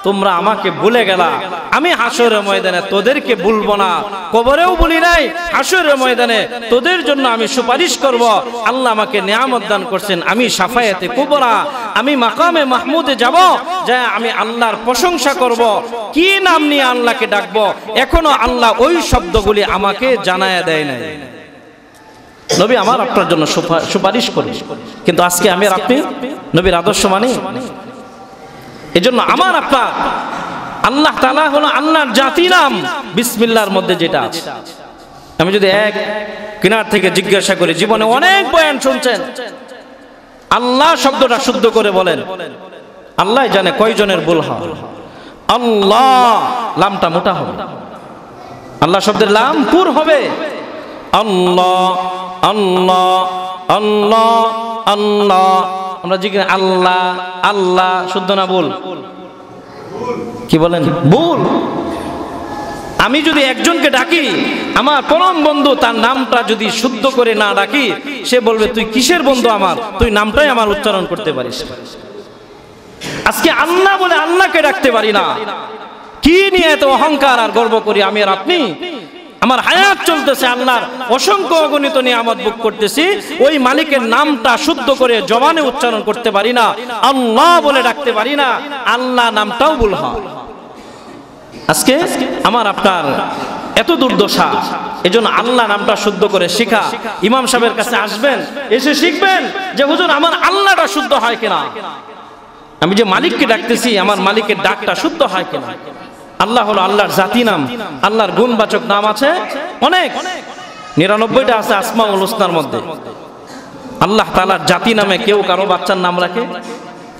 তোমরা আমাকে ভুলে গেলা, আমি হাসরের ময়দানে তোদেরকে ভুলবো না। কবরেও বলি নাই, হাসরের ময়দানে তোদের জন্য আমি সুপারিশ করব। আল্লাহ আমাকে নিয়ামত দান করছেন, আমি শাফায়াতে কুবরা, আমি মাকামে মাহমুদে যাব, যা আমি আল্লাহর প্রশংসা করব। কি নাম নিয়ে আল্লাহকে ডাকবো, এখনো আল্লাহ ওই শব্দগুলি আমাকে জানায়া দেয় নাই। নবী আমার আপনার জন্য সুপারিশ করি, কিন্তু আজকে আমি আর আপনি নবীর আদর্শ মানি। এজন্য আমার আপনার আল্লাহ তাআলা হলো আল্লাহর জাতি নাম বিসমিল্লাহর মধ্যে যেটা আছে। আমি যদি এক কিনার থেকে জিজ্ঞাসা করি, জীবনে অনেক বয়ান শুনছেন, আল্লাহ শব্দটা শুদ্ধ করে বলেন, আল্লাহ জানে কয়জনের ভুল হয়। আল্লাহ লামটা মোটা হবে, আল্লাহ শব্দের লাম পুর হবে। আল্লাহ আল্লাহ আল্লাহ আল্লাহ, আমরা জিজ্ঞাসা আল্লাহ আল্লাহ শুদ্ধ না ভুল? কি বলেন? ভুল। আমি যদি একজনকে ডাকি, আমার পরম বন্ধু, তার নামটা যদি শুদ্ধ করে না ডাকি, সে বলবে তুই কিসের বন্ধু আমার, তুই নামটাই আমার উচ্চারণ করতে পারিস। আজকে আল্লাহ বলে আল্লাহকে ডাকতে পারি না। কি নিয়ে এত অহংকার আর গর্ব করি আমি আর আপনি? আমার হায়াত চলতেছে, আল্লাহর অসংখ্য অগণিত নিয়ামত ভোগ করতেছি, ওই মালিকের নামটা শুদ্ধ করে জবানে উচ্চারণ করতে পারি না, আল্লাহ বলে ডাকতে পারি না, আল্লাহ নামটাও ভুল হয়। আজকে আমার আপনার এত দুর্দশা। এজন্য আল্লাহ নামটা শুদ্ধ করে শিখা। ইমাম সাহেবের কাছে আসবেন, এসে শিখবেন যে হুজুর আমার আল্লাহটা শুদ্ধ হয় কিনা, আমি যে মালিককে ডাকতেছি আমার মালিকের ডাকটা শুদ্ধ হয় কিনা। আল্লাহ হলো আল্লাহর জাতি নাম, আল্লাহর গুণবাচক নাম আছে অনেক, 99টা আছে আসমাউল হুসনার মধ্যে। আল্লাহ তাআলার জাতি নামে কেউ কারো বাচ্চার নাম রাখে?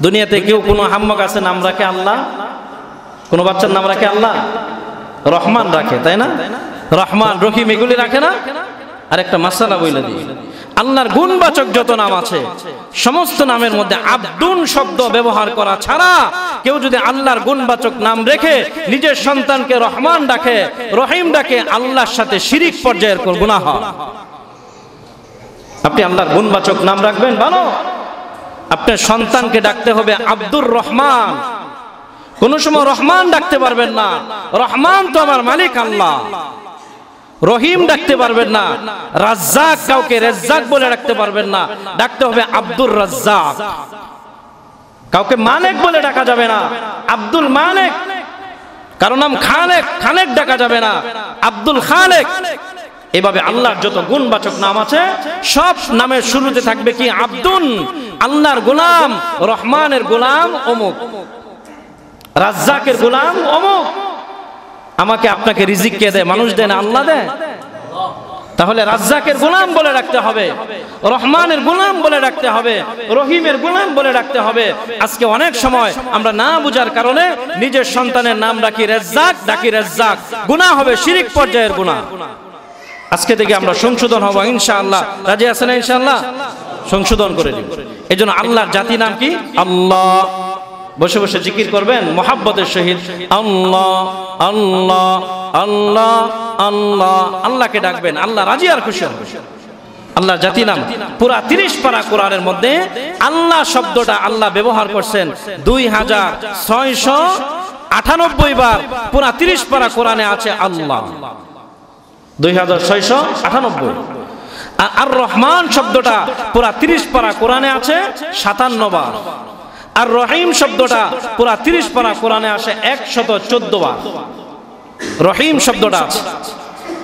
দুনিয়াতে কেউ কোনো হাম্মক আছে নাম রাখে আল্লাহ? কোনো বাচ্চার নাম রাখে আল্লাহ? রহমান রাখে, তাই না? রহমান, রহিম এগুলি রাখে না? আর একটা মাসালা বলে দিই, আল্লাহর গুণবাচক যত নাম আছে সমস্ত নামের মধ্যে আব্দুন শব্দ ব্যবহার করা ছাড়া কেউ যদি আল্লাহর গুণবাচক নাম রেখে নিজের সন্তানকে রহমান ডাকে, রহিম ডাকে, আল্লাহর সাথে শিরিক পর্যায়ের গুনাহ হয়। আপনি আল্লাহর গুণবাচক নাম রাখবেন ভালো, আপনার সন্তানকে ডাকতে হবে আব্দুর রহমান। কোন সময় রহমান ডাকতে পারবেন না, রহমান তো আমার মালিক আল্লাহ। রহিম ডাকতে পারবেন না, রাজ্জাক কাউকে রাজ্জাক বলে ডাকতে পারবেন না, ডাকতে হবে আব্দুর রাজ্জাক। কাউকে মালিক বলে ডাকা যাবে না, আব্দুল মালিক। কারো নাম খালেক, খালেক ডাকা যাবে না, আব্দুল খালেক। এভাবে আল্লাহর যত গুণবাচক নাম আছে সব নামের শুরুতে থাকবে কি আব্দুন, আল্লাহর গোলাম, রহমানের গোলাম অমুক, রাজ্জাকের গোলাম অমুক। আমাকে আপনাকে রিজিক কে দেয়? মানুষ দেয় না, আল্লাহ দেয়। তাহলে রাজ্জাকের গোলাম বলে রাখতে হবে, রহমানের গোলাম বলে রাখতে হবে, রহিমের গোলাম বলে রাখতে হবে। আজকে অনেক সময় আমরা না বুঝার কারণে নিজের সন্তানের নাম রাখি রাজ্জাক, ডাকি রাজ্জাক, গুনাহ হবে, শিরিক পর্যায়ের গুনাহ। আজকে থেকে আমরা সংশোধন হব ইনশাআল্লাহ। রাজি আছেন ইনশাআল্লাহ? সংশোধন করে দিব। এজন্য আল্লাহর জাতি নাম কি? আল্লাহ। বসে বসে জিকির করবেন মোহাব্বতের সহিত, আল্লাহ আল্লাহ আল্লাহ আল্লাহ, আল্লাহকে ডাকবেন, আল্লাহ রাজি আর খুশি হবেন। আল্লাহর জাতি নাম পুরা 30 পারা কোরআনের মধ্যে আল্লাহ শব্দটা আল্লাহ ব্যবহার করছেন 2698 বার। পুরা 30 পারা কোরআনে আছে আল্লাহ 2698। আর রহমান শব্দটা পুরা 30 পারা কোরআনে আছে 57 বার। আর রহিম শব্দটা পুরা 30 পারা কোরআনে আসে 114 বার। রহিম শব্দটা আছে।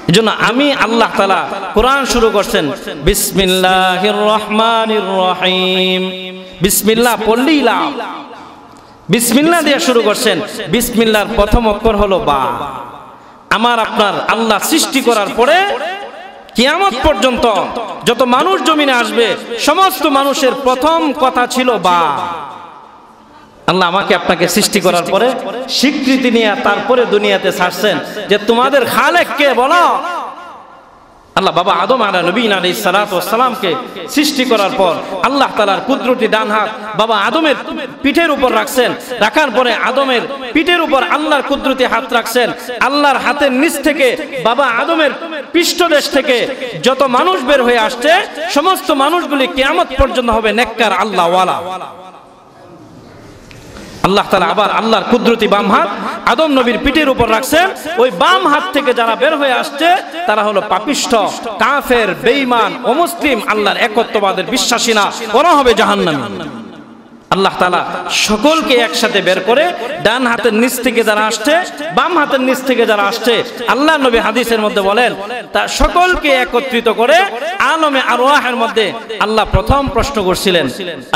এজন্য আমি আল্লাহ তাআলা কোরআন শুরু করছেন বিসমিল্লাহির রহমানির রহিম। বিসমিল্লাহ পড়লেই লাভ। বিসমিল্লাহ দিয়ে শুরু করছেন। বিসমিল্লাহর প্রথম অক্ষর হলো বা। আমার আপনার আল্লাহ সৃষ্টি করার পরে কিয়ামত পর্যন্ত যত মানুষ জমিনে আসবে সমস্ত মানুষের প্রথম কথা ছিল বা। আল্লাহ আমাকে আপনাকে সৃষ্টি করার পরে স্বীকৃতি নিয়ে তারপরে দুনিয়াতে ছাড়ছেন যে তোমাদের খালেক কে বলো। আল্লাহ বাবা আদম আলাইহিস সালাতু ওয়াস সালামকে সৃষ্টি করার পর আল্লাহ তাআলার কুদরতি ডান হাত বাবা আদমের পিঠের উপর রাখছেন। রাখার পরে আদমের পিঠের উপর আল্লাহর কুদরতি হাত রাখছেন। আল্লাহর হাতের নিচ থেকে বাবা আদমের পৃষ্ঠদেশ থেকে যত মানুষ বের হয়ে আসছে সমস্ত মানুষগুলি কিয়ামত পর্যন্ত হবে নেককার আল্লাহওয়ালা। আল্লাহ তাআলা আবার আল্লাহর কুদরতি বাম হাত আদম নবীর পিঠের উপর রাখছেন। ওই বাম হাত থেকে যারা বের হয়ে আসছে তারা হলো পাপিষ্ঠ, কাফের, বেঈমান, অমুসলিম, আল্লাহর একত্ববাদের বিশ্বাসী না, ওরা হবে জাহান্নামী। আল্লাহ তাআলা সকলকে একসাথে বের করে ডান হাতের নিচ থেকে যারা আসছে, বাম হাতের নিচ থেকে যারা আসছে, আল্লাহ নবী হাদিসের মধ্যে বলেন তা সকলকে একত্রিত করে আলমে আরওয়াহের মধ্যে আল্লাহ প্রথম প্রশ্ন করছিলেন,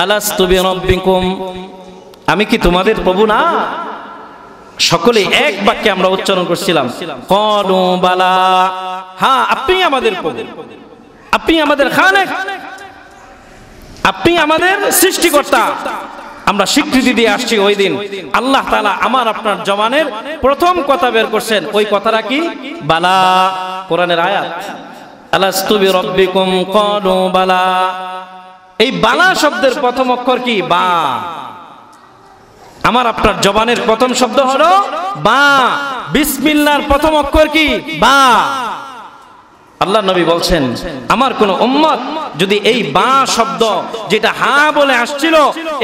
আলাস্তু বিরাব্বিকুম, আমি কি তোমাদের প্রভু না? সকলে এক বাক্যে আমরা উচ্চারণ করছিলাম, ক্বালু বালা, হ্যাঁ আপনি আমাদের প্রভু, আপনি আমাদের খালেক, আপনি আমাদের সৃষ্টিকর্তা। আমরা স্বীকৃতি দিয়ে আসছি। ওই দিন আল্লাহ তাআলা আমার আপনার জবানের প্রথম কথা বের করছেন, ওই কথাটা কি? বালা, কোরআনের আয়াত, আলাস্তু বিরাব্বিকুম ক্বালু বালা। এই বালা শব্দের প্রথম অক্ষর কি? বা। আমার আপনার জবানের প্রথম শব্দ হলো বা। বিসমিল্লাহর প্রথম অক্ষর কি? বা। আল্লাহ নবী বলছেন আমার কোন উম্মত যদি এই বা শব্দ, যেটা হা বলে আসছিল,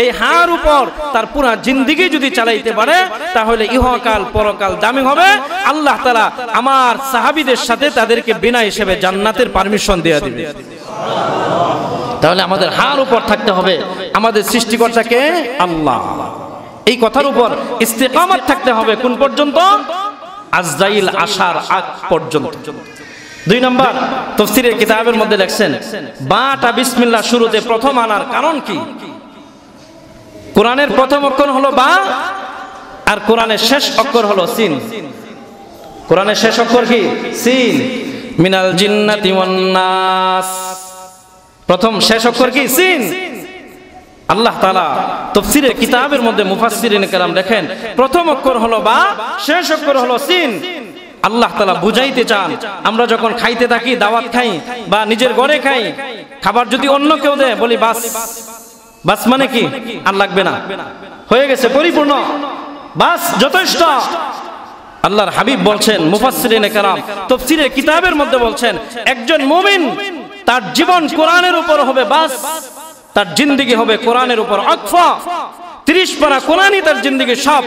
এই হার উপর তার পুরা জিন্দেগি যদি চালাইতে পারে তাহলে ইহকাল পরকাল দামি হবে। আল্লাহ তাআলা আমার সাহাবীদের সাথে তাদেরকে বিনা হিসেবে জান্নাতের পারমিশন দিয়ে দিবে। তাহলে আমাদের হার উপর থাকতে হবে আমাদের সৃষ্টিকর্তাকে আল্লাহ। এই কথার উপর ইস্তেকামত থাকতে হবে কোন পর্যন্ত? আজরাইল আসার আগ পর্যন্ত। 2 নম্বর তাফসীরের কিতাবের মধ্যে লেখছেন বাটা বিসমিল্লাহ শুরুতে প্রথম আনার কারণ কি? কোরআনের প্রথম অক্ষর হলো বা, আর কোরআনের শেষ অক্ষর হলো সিন। কোরআনের শেষ অক্ষর কি? সিন। মিনাল জিন্নাতি ওয়ান নাস, প্রথম শেষ অক্ষর কি? সিন। আল্লাহ তাআলা তাফসীরের কিতাবের মধ্যে মুফাসসিরিনে কেরাম লেখেন প্রথম অক্ষর হলো বা, শেষ অক্ষর হলো সিন। আল্লাহ তাআলা বুঝাইতে চান আমরা যখন খাইতে থাকি, দাওয়াত খাই বা নিজের ঘরে খাই, খাবার যদি অন্য কেউ দেয় বলি বাস। বাস মানে কি? আর লাগবে না, হয়ে গেছে, পরিপূর্ণ, বাস, যথেষ্ট। আল্লাহর হাবিব বলছেন, মুফাসসিরিনে কেরাম তাফসীরের কিতাবের মধ্যে বলছেন একজন মুমিন তার জীবন কোরআনের উপর হবে বাস, তার জিন্দেগি হবে কোরআনের উপর আকফা। 30 পারা কোরআনই তার জিন্দেগি সব।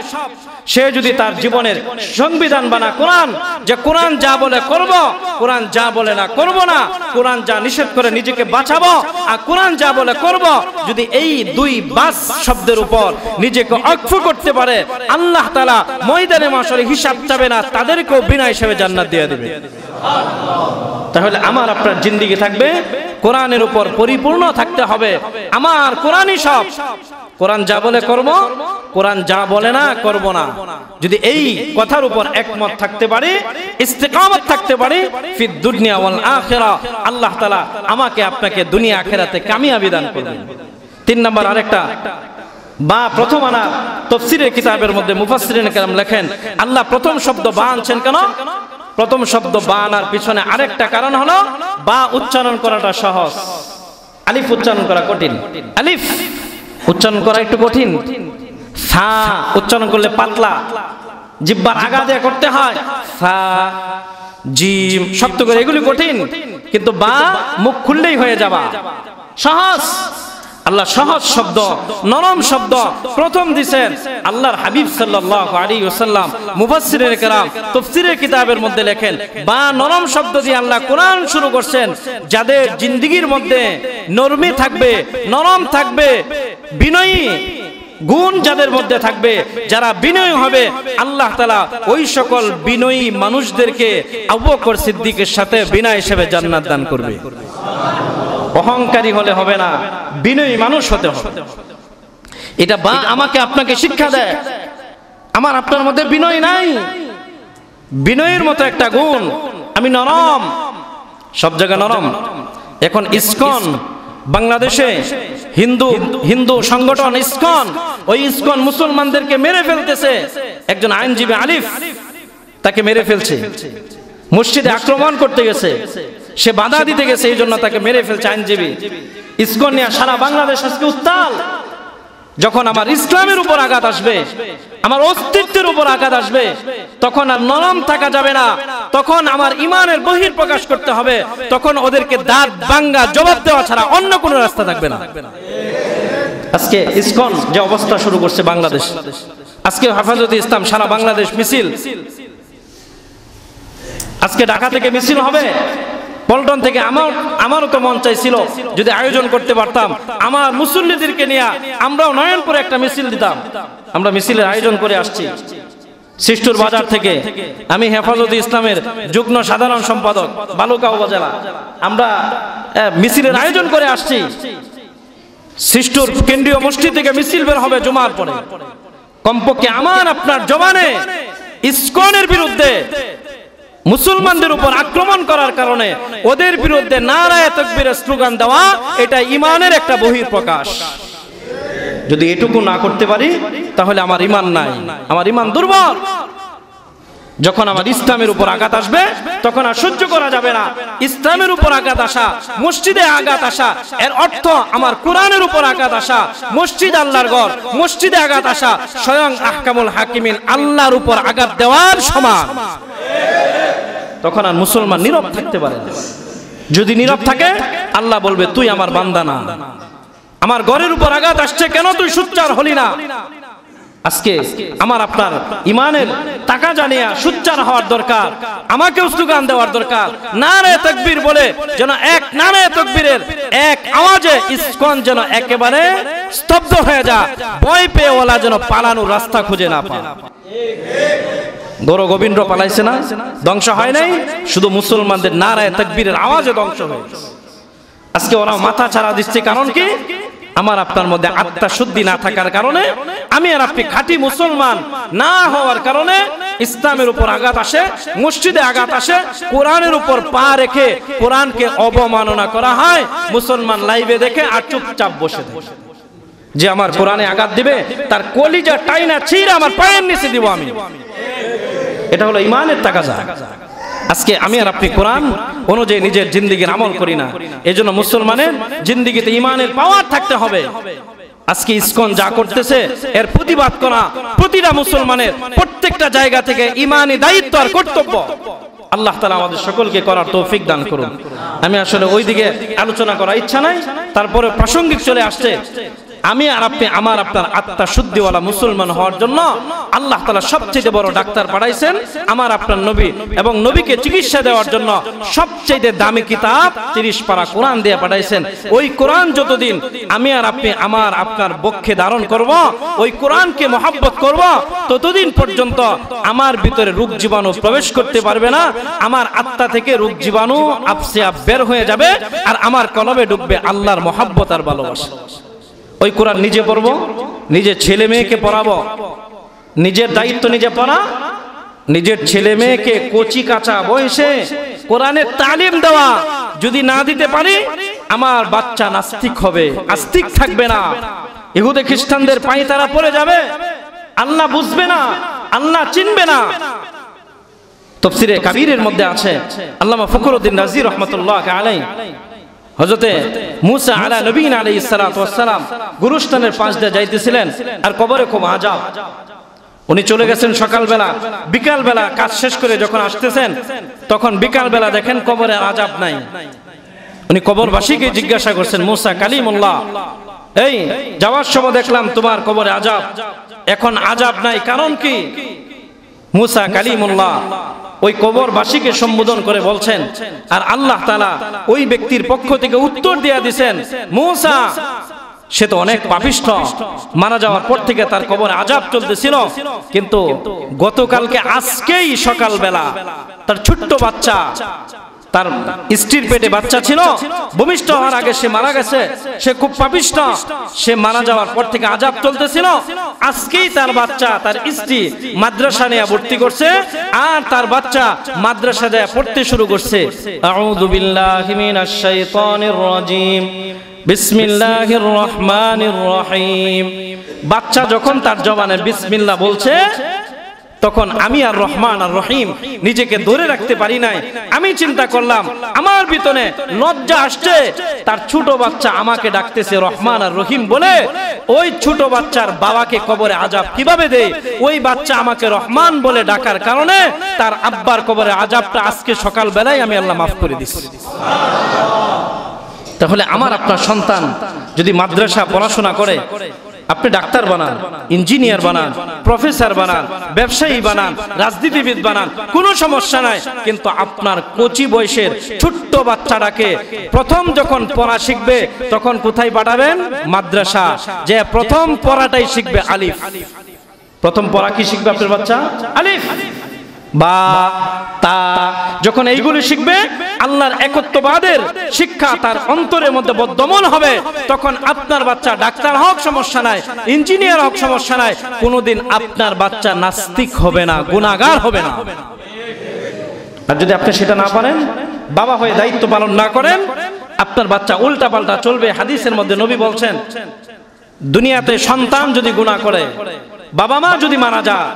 সে যদি তার জীবনের সংবিধান বানা কোরআন, যে কোরআন যা বলে করব, কোরআন যা বলে না করব না, কোরআন যা নিষেধ করে নিজেকে বাঁচাবো, আর কোরআন যা বলে করব, যদি এই 2 বাস শব্দের উপর নিজেকে অক্ফ করতে পারে, আল্লাহ তাআলা ময়দানে মাশরে হিসাব চাবে না, তাদেরকেও বিনা হিসেবে জান্নাত দিয়ে দেবে। তাহলে আমার আপনার জিন্দেগি থাকবে কোরআনের উপর পরিপূর্ণ থাকতে হবে। আমার কোরআনই সব, কোরআন যা বলে করব, কোরআন যা বলে না করব না। যদি এই কথার উপর একমত থাকতে পারি, ইস্তেকামত থাকতে পারি, ফিদ দুনিয়া ওয়াল আখিরা, আল্লাহ তাআলা আমাকে আপনাকে দুনিয়া আখিরাতে কামিয়াবি দান করবেন। 3 নম্বর আরেকটা বা প্রথম আনা তাফসীরের কিতাবের মধ্যে মুফাসসিরিনে কেরাম লেখেন আল্লাহ প্রথম শব্দ বা আনছেন কেন? প্রথম শব্দ বা আনার পিছনে আরেকটা কারণ হলো বা উচ্চারণ করাটা সহজ, আলিফ উচ্চারণ করা কঠিন। আলিফ উচ্চারণ করা একটু কঠিন, সা উচ্চারণ করলে পাতলা, জিহ্বার আগা দিয়ে করতে হয়, সা জিম শক্ত করে, এগুলি কঠিন। কিন্তু বা মুখ খুললেই হয়ে যাবা, সহজ। আল্লাহ সহজ শব্দ, নরম শব্দ প্রথম দিয়েছেন। আল্লাহর হাবিব সাল্লাল্লাহু আলাইহি ওয়াসাল্লাম মুফাসসিরিনে কেরাম তাফসীরের কিতাবের মধ্যে লেখেন বা নরম শব্দ দিয়ে আল্লাহ কোরআন শুরু করছেন। যাদের জিন্দেগির মধ্যে নরমি থাকবে, নরম থাকবে, বিনয়ী গুণ যাদের মধ্যে থাকবে, যারা বিনয়ী হবে, আল্লাহ তাআলা ওই সকল বিনয়ী মানুষদেরকে আবু বকর সিদ্দিকের সাথে বিনা হিসেবে জান্নাত দান করবে। অহংকারী হলে হবে না, বিনয়ী মানুষ হতে হবে। এটা বা আমাকে আপনাকে শিক্ষা দেয়। আমার আপনার মধ্যে বিনয় নাই, বিনয়ের মতো একটা গুণ। আমি নরম, সব জায়গা নরম। এখন ইসকন বাংলাদেশে হিন্দু সংগঠন ইসকন, ওই ইসকন মুসলমানদেরকে মেরে ফেলতেছে। একজন আইনজীবী আলিফ তাকে মেরে ফেলছে, মসজিদে আক্রমণ করতে গেছে, সে বাধা দিতে গেছে, এই জন্য তাকে মেরে ফেলছে আইনজীবী। ইসকন নিয়ে সারা বাংলাদেশ আজকে উত্তাল। যখন আমার ইসলামের উপর আঘাত আসবে, আমার অস্তিত্বের উপর আঘাত আসবে, তখন আর নরম থাকা যাবে না, তখন আমার ইমানের বহির প্রকাশ করতে হবে। তখন ওদেরকে দাঁত ভাঙ্গা জবাব দেওয়া ছাড়া অন্য কোনো রাস্তা থাকবে না। আজকে ইসকন যে অবস্থা শুরু করছে বাংলাদেশ, আজকে হেফাজতে ইসলাম সারা বাংলাদেশ মিছিল, আজকে ঢাকা থেকে মিছিল হবে, পল্টন থেকে। আমারও তো মন চাইছিল যদি আয়োজন করতে পারতাম, আমার মুসল্লিদেরকে নিয়ে আমরাও নয়নপুরে একটা মিছিল দিতাম। আমরা মিছিলের আয়োজন করে আসছি সৃষ্টুর বাজার থেকে। আমি হেফাজতে ইসলামের যুগ্ম সাধারণ সম্পাদক বালুকা উপজেলা। আমরা মিছিলের আয়োজন করে আসছি। সৃষ্টুর কেন্দ্রীয় মসজিদ থেকে মিছিল বের হবে জুমার পরে। কমপক্ষে আমার আপনার জবানে ইসকনের বিরুদ্ধে, মুসলমানদের উপর আক্রমণ করার কারণে ওদের বিরুদ্ধে নারায়ে তাকবীরের স্লোগান দেওয়া, এটা ঈমানের একটা বহিঃপ্রকাশ। যদি এটুকু না করতে পারি তাহলে আমার ঈমান নাই, আমার ঈমান দুর্বল। যখন আমার ইসলামের উপর আঘাত আসবে তখন আর সহ্য করা যাবে না। ইসলামের উপর আঘাত আসা, মসজিদে আঘাত আসা, এর অর্থ আমার কোরআনের উপর আঘাত আসা। মসজিদ আল্লাহর ঘর, মসজিদে আঘাত আসা স্বয়ং আহকামুল হাকিমিন আল্লাহর উপর আঘাত দেওয়ার সমান। তখন আর মুসলমান নীরব থাকতে পারে না। যদি নীরব থাকে আল্লাহ বলবে তুই আমার বান্দা না, আমার ঘরের উপর আঘাত আসছে কেন তুই সোচ্চার হলি না। আজকে আমার আপনার ঈমানের টাকা জানিয়া সোচ্চার হওয়ার দরকার, আমাকেও স্লোগান দেওয়ার দরকার। নারে তাকবীর বলে যেন এক নারে তাকবীরের এক আওয়াজে ইসকন যেন একেবারে স্তব্ধ হয়ে যায়, ভয় পেয়ে ওলা যেন পালানোর রাস্তা খুঁজে না পায়। গৌর গোবিন্দ পালাইছে না, ধ্বংস হয় নাই, শুধু মুসলমানদের নারায়ে তাকবীরের আওয়াজে ধ্বংস হয়েছে। আজকে ওরা মাথা ছাড়া দিচ্ছে, কারণ কি? আমার আপনার মধ্যে আত্মা শুদ্ধি না থাকার কারণে, আমি আর আপনি খাঁটি মুসলমান না হওয়ার কারণে ইসলামের উপর আঘাত আসে, মসজিদে আঘাত আসে, কোরআনের উপর পা রেখে কোরআনকে অবমাননা করা হয়। মুসলমান লাইভে দেখে আর চুপচাপ বসে থাকে। যে আমার কোরআনে আঘাত দিবে তার কলিজা টাইনা ছিঁড়ে আমার পায়ের নিচে দিব আমি। এটা হলো ঈমানের তাকাজা। আজকে আমি আর আপনি কোরআন অনুযায়ী নিজের জিন্দেগির আমল করি না। এজন্য মুসলমানের জিন্দেগিতে ঈমানের পাওয়ার থাকতে হবে। আজকে ইসকন যা করতেছে এর প্রতিবাদ করা প্রতিটা মুসলমানের প্রত্যেকটা জায়গা থেকে ঈমানি দায়িত্ব আর কর্তব্য। আল্লাহ তাআলা আমাদের সকলকে করার তৌফিক দান করুন। আমি আসলে ওই দিকে আলোচনা করার ইচ্ছা নাই, তারপরে প্রাসঙ্গিক চলে আসছে। আমি আর আপনি আমার আপনার আত্মা শুদ্ধিওয়ালা মুসলমান হওয়ার জন্য আল্লাহ তাআলা সবচেয়ে বড় ডাক্তার পাঠাইছেন আমার আপনার নবী, এবং নবীকে চিকিৎসা দেওয়ার জন্য সবচেয়ে দামি কিতাব 30 পারা কোরআন দিয়ে পাঠাইছেন। ওই কোরআন যতদিন আমি আর আপনি আমার আপনার বক্ষে ধারণ করব, ওই কোরআনকে মহব্বত করব, ততদিন পর্যন্ত আমার ভিতরে রোগ জীবাণু প্রবেশ করতে পারবে না। আমার আত্মা থেকে রোগ জীবাণু আপসে আপ বের হয়ে যাবে, আর আমার কলবে ঢুকবে আল্লাহর মহব্বত আর ভালোবাসা। ওই কোরআন নিজে পড়বো, নিজের ছেলে মেয়েকে পড়াবো, নিজের দায়িত্ব নিজে পড়া, নিজের ছেলে মেয়েকে কচি কাঁচা বয়সে কোরআনের তালিম দেওয়া। যদি না দিতে পারি আমার বাচ্চা নাস্তিক হবে, আস্তিক থাকবে না, ইহুদি খ্রিস্টানদের পায়ে তারা পড়ে যাবে, আল্লাহ বুঝবে না, আল্লাহ চিনবে না। তাফসীরে কাবীরের মধ্যে আছে, আল্লামা ফখরুদ্দিন রাজি রাহমাতুল্লাহ আলাইহি হযরতে মুসা আলা নবীনা আলাইহিস সালাতু ওয়াস সালাম গুরুস্থানের পাশ দিয়ে যাইতেছিলেন, আর কবরে খুব আযাব। উনি চলে গেছেন সকালবেলা, বিকালবেলা কাজ শেষ করে যখন আসতেছেন তখন বিকালবেলা দেখেন কবরে আযাব নাই। উনি কবরবাসীকে জিজ্ঞাসা করছেন, মুসা কালিমুল্লাহ, এই যাওয়ার সময় দেখলাম তোমার কবরে আযাব, এখন আযাব নাই, কারণ কি? মুসা কালিমুল্লাহ ওই কবরবাসীকে সম্বোধন করে বলছেন, আর আল্লাহ তাআলা ওই ব্যক্তির পক্ষ থেকে উত্তর দিয়ে দিয়েছেন, মুসা সে তো অনেক পাপিষ্ঠ, মারা যাওয়ার পর থেকে তার কবরে আযাব চলতেছিল, কিন্তু গতকালকে আজকেই সকালবেলা তার ছোট্ট বাচ্চা, তার স্ত্রীর পেটে বাচ্চা ছিল, ভূমিষ্ঠ হওয়ার আগে সে মারা গেছে, সে খুব পাপিষ্ঠ, সে মারা যাওয়ার পর থেকে আযাব চলতেছিল। আজকেই তার বাচ্চা, তার স্ত্রী মাদ্রাসা নিয়ে ভর্তি করছে, আর তার বাচ্চা মাদ্রাসা যায় পড়তে শুরু করছে। আউযু বিল্লাহি মিনাশ শাইতানির রাজীম, বিসমিল্লাহির রহমানির রহিম। বাচ্চা যখন তার জবানে বিসমিল্লাহ বলছে, তখন আমি আর রহমান আর রহিম নিজেকে ধরে রাখতে পারি নাই। আমি চিন্তা করলাম আমার ভিতরে লজ্জা আসছে, তার ছোট বাচ্চা আমাকে ডাকতেছে রহমান আর রহিম বলে, ওই ছোট বাচ্চার বাবাকে কবরে আযাব কিভাবে দেয়? ওই বাচ্চা আমাকে রহমান বলে ডাকার কারণে তার আব্বার কবরে আযাবটা আজকে সকালবেলায় আমি আল্লাহ মাফ করে দিচ্ছি। তাহলে আমার আপনার সন্তান যদি মাদ্রাসা পড়াশোনা করে আপনি ডাক্তার বানান, ইঞ্জিনিয়ার বানান, প্রফেসর বানান, ব্যবসায়ী বানান, রাজনীতিবিদ বানান, কোনো সমস্যা নাই। কিন্তু আপনার কচি বয়সের ছোট্ট বাচ্চাটাকে প্রথম যখন পড়া শিখবে তখন কোথায় পাঠাবেন? মাদ্রাসা। যে প্রথম পড়াটাই শিখবে আলিফ। প্রথম পড়া কি শিখবে আপনার বাচ্চা? আলিফ, বা, তা। যখন এইগুলি শিখবে, আল্লাহর একত্ববাদের শিক্ষা তার অন্তরের মধ্যে বদ্ধমূল হবে, তখন আপনার বাচ্চা ডাক্তার হোক সমস্যা নাই, ইঞ্জিনিয়ার হোক সমস্যা নাই, কোনোদিন আপনার বাচ্চা নাস্তিক হবে না, গুনাহগার হবে না। আর যদি আপনি সেটা না পারেন, বাবা হয়ে দায়িত্ব পালন না করেন, আপনার বাচ্চা উল্টা পাল্টা চলবে। হাদিসের মধ্যে নবী বলছেন, দুনিয়াতে সন্তান যদি গুনাহ করে, বাবা মা যদি মারা যায়,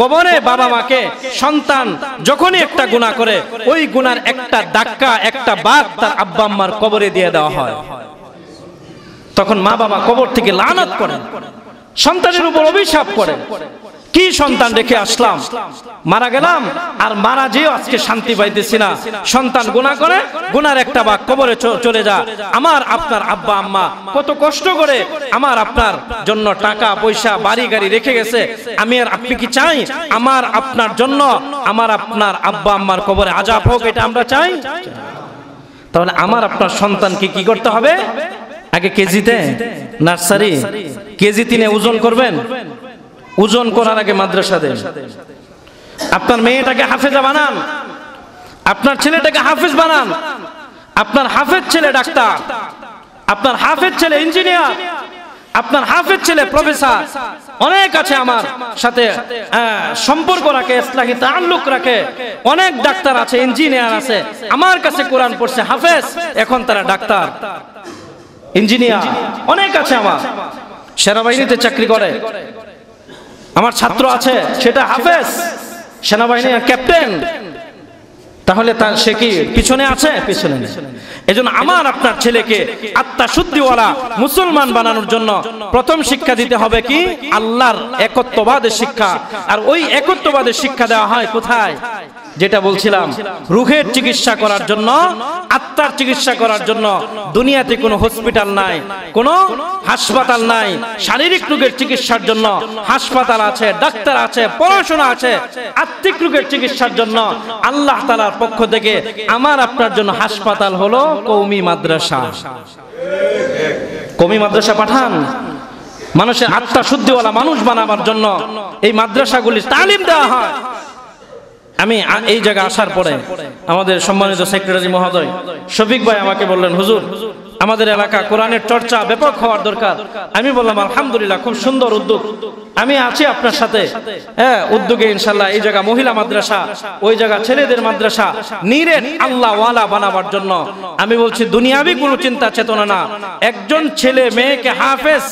কবরে বাবা মাকে সন্তান যখনই একটা গুনাহ করে, ওই গুনার একটা ধাক্কা, একটা বাত তার আব্বা আম্মার কবরে দিয়ে দেওয়া হয়। তখন মা বাবা কবর থেকে লানত করেন, সন্তানের উপর অভিশাপ করেন, কি সন্তান রেখে আসলাম, মারা গেলাম আর মারা যেও আজকে শান্তি পাইতেছি না। সন্তান গুনাহ করে, গুনার একটা ভাগ কবরে চলে যা। আমার আপনার আব্বা আম্মা কত কষ্ট করে আমার আপনার জন্য টাকা পয়সা বাড়ি গাড়ি রেখে গেছে, আমি আর আপনি কি চাই আমার আপনার জন্য আমার আপনার আব্বা আম্মার কবরে আযাব হোক? এটা আমরা চাই? তাহলে আমার আপনার সন্তানকে কি করতে হবে? আগে কেজিতে, নার্সারি, কেজি 3-এ ওজন করবেন। ওজন করার আগে মাদ্রাসা দেন। আপনার মেয়েটাকে হাফেজা বানান, আপনার ছেলেটাকে হাফেজ বানান। আপনার হাফেজ ছেলে ডাক্তার, আপনার হাফেজ ছেলে ইঞ্জিনিয়ার, আপনার হাফেজ ছেলে প্রফেসর। অনেক আছে আমার সাথে সম্পর্ক রাখে, ইসলাহি তাআল্লুক রাখে। অনেক ডাক্তার আছে, ইঞ্জিনিয়ার আছে, আমার কাছে কোরআন পড়ছে, হাফেজ, এখন তারা ডাক্তার, ইঞ্জিনিয়ার। অনেক আছে আমার, সেনাবাহিনীতে চাকরি করে। আমার ছাত্র আছে, সেটা হাফেজ, সেনাবাহিনীর ক্যাপ্টেন। তাহলে তার সে কি পিছনে আছে? পিছনে নেই। এজন্য আমার আপনার ছেলেকে আত্মা শুদ্ধিওয়ালা মুসলমান বানানোর জন্য প্রথম শিক্ষা দিতে হবে কি? আল্লাহর একত্ববাদের শিক্ষা। আর ওই একত্ববাদের শিক্ষা দেওয়া হয় কোথায়? যেটা বলছিলাম, রুহের চিকিৎসা করার জন্য, আত্মার চিকিৎসা করার জন্য দুনিয়াতে কোনো হসপিটাল নাই, কোনো হাসপাতাল নাই। শারীরিক রোগের চিকিৎসার জন্য হাসপাতাল আছে, ডাক্তার আছে, পড়াশোনা আছে। আত্মিক রোগের চিকিৎসার জন্য আল্লাহ তাআলার পক্ষ থেকে আমার আপনার জন্য হাসপাতাল হলো কওমি মাদ্রাসা। কওমি মাদ্রাসা পাঠান, মানুষের আত্মা শুদ্ধিওয়ালা মানুষ বানাবার জন্য এই মাদ্রাসাগুলির তালিম দেওয়া হয়। আমি এই জায়গা আসার পরে আমাদের সম্মানিত সেক্রেটারি মহোদয় শফিক ভাই আমাকে বললেন, হুজুর আমাদের এলাকা কোরআনের চর্চা ব্যাপক হওয়ার দরকার। আমি বললাম আলহামদুলিল্লাহ, খুব সুন্দর উদ্যোগ, আমি আছি আপনার সাথে। হ্যাঁ, উদ্যোগে ইনশাল্লাহ এই জায়গা মহিলা মাদ্রাসা, ওই জায়গা ছেলেদের মাদ্রাসা, নিরেট আল্লাহ ওয়ালা বানাবার জন্য। আমি বলছি দুনিয়াবি কোনো চিন্তা চেতনা না, একজন ছেলে মেয়েকে হাফেজ,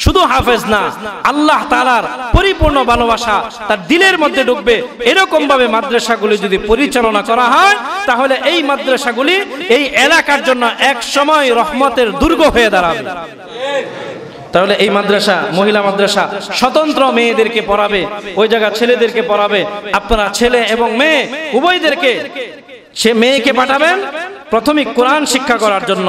শুধু হাফেজ না, আল্লাহ তাআলার পরিপূর্ণ ভালোবাসা তার দিলের মধ্যে ঢুকবে, এরকম ভাবে মাদ্রাসাগুলি যদি পরিচালনা করা হয়, তাহলে এই মাদ্রাসাগুলি এই এলাকার জন্য এক সময় রহমতের দুর্গ হয়ে দাঁড়াবে। তাহলে এই মাদ্রাসা, মহিলা মাদ্রাসা স্বতন্ত্র মেয়েদেরকে পড়াবে, ওই জায়গা ছেলেদেরকে পড়াবে। আপনারা ছেলে এবং মেয়ে উভয়দেরকে, সে মেয়েকে পাঠাবেন প্রাথমিক কোরআন শিক্ষা করার জন্য,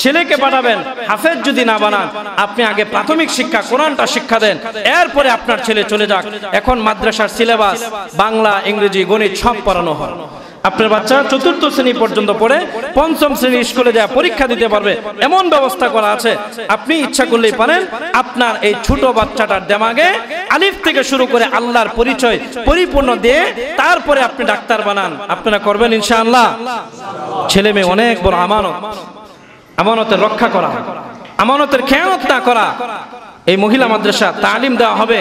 ছেলেকে পাঠাবেন হাফেজ যদি না বানান, আপনি আগে প্রাথমিক শিক্ষা কোরআনটা শিক্ষা দেন, এরপরে আপনার ছেলে চলে যাক। এখন মাদ্রাসার সিলেবাস বাংলা, ইংরেজি, গণিত সব পড়ানো হয়। আপনার বাচ্চা 4র্থ শ্রেণী পর্যন্ত পড়ে 5ম শ্রেণী স্কুলে যায় পরীক্ষা দিতে পারবে, এমন ব্যবস্থা করা আছে। আপনি ইচ্ছা করলেই পারেন আপনার এই ছোট বাচ্চাটার দিমাগে আলিফ থেকে শুরু করে আল্লাহর পরিচয় পরিপূর্ণ দিয়ে তারপরে আপনি ডাক্তার বানান। আপনারা করবেন ইনশাআল্লাহ। ছেলে মেয়ে অনেক বড় আমানত, আমানতের রক্ষা করা, আমানতের খেয়ানত না করা। এই মহিলা মাদ্রাসা তালিম দেওয়া হবে,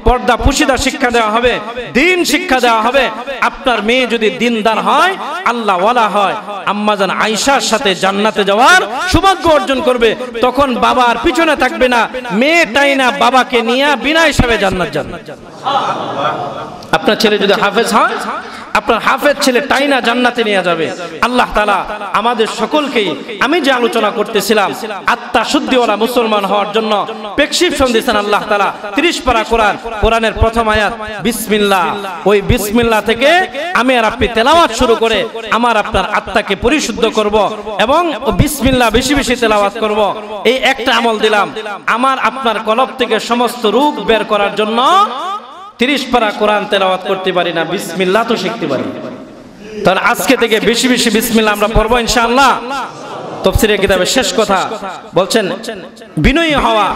পর্দা পুশিদা শিক্ষা দেওয়া হবে, দিন শিক্ষা দেওয়া হবে। আপনার মেয়ে যদি দিনদার হয়, আল্লাহ ওয়ালা হয়, আম্মাজান আয়েশার সাথে জান্নাতে যাওয়ার সৌভাগ্য অর্জন করবে। তখন বাবার পিছনে থাকবে না, মেয়েটাই না বাবাকে নিয়ে বিনা হিসাবে জান্নাত যাবে। আপনার ছেলে যদি হাফেজ হয়, আপনার হাফেজ ছেলে টাইনা জান্নাতে নিয়ে যাবে। আল্লাহ তাআলা আমাদের সকলকেই আমি যে আলোচনা করতেছিলাম আত্মা শুদ্ধিওয়ালা মুসলমান হওয়ার জন্য প্রেসক্রিপশন দিয়েছেন আল্লাহ তাআলা। 30 পারা কোরআন, কোরআনের প্রথম আয়াত বিসমিল্লাহ। ওই বিসমিল্লাহ থেকে আমি আর আপনি তেলাওয়াত শুরু করে আমার আপনার আত্মাকে পরিশুদ্ধ করব এবং বিসমিল্লাহ বেশি বেশি তেলাওয়াত করব। এই একটা আমল দিলাম, আমার আপনার কলব থেকে সমস্ত রোগ বের করার জন্য 30 পারা কোরআন তেলাওয়াত করতে পারি না, বিসমিল্লাহ তো শিখতে পারি। তাহলে আজকে থেকে বেশি বেশি বিসমিল্লাহ আমরা পড়বো ইনশাআল্লাহ। তাফসীরের কিতাবে শেষ কথা বলছেন বিনয়ী হওয়া।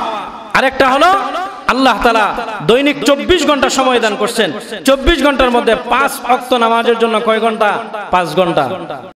আরেকটা হলো আল্লাহ তাআলা দৈনিক 24 ঘন্টা সময় দান করছেন। 24 ঘন্টার মধ্যে 5 ওয়াক্ত নামাজের জন্য কয় ঘন্টা? 5 ঘন্টা।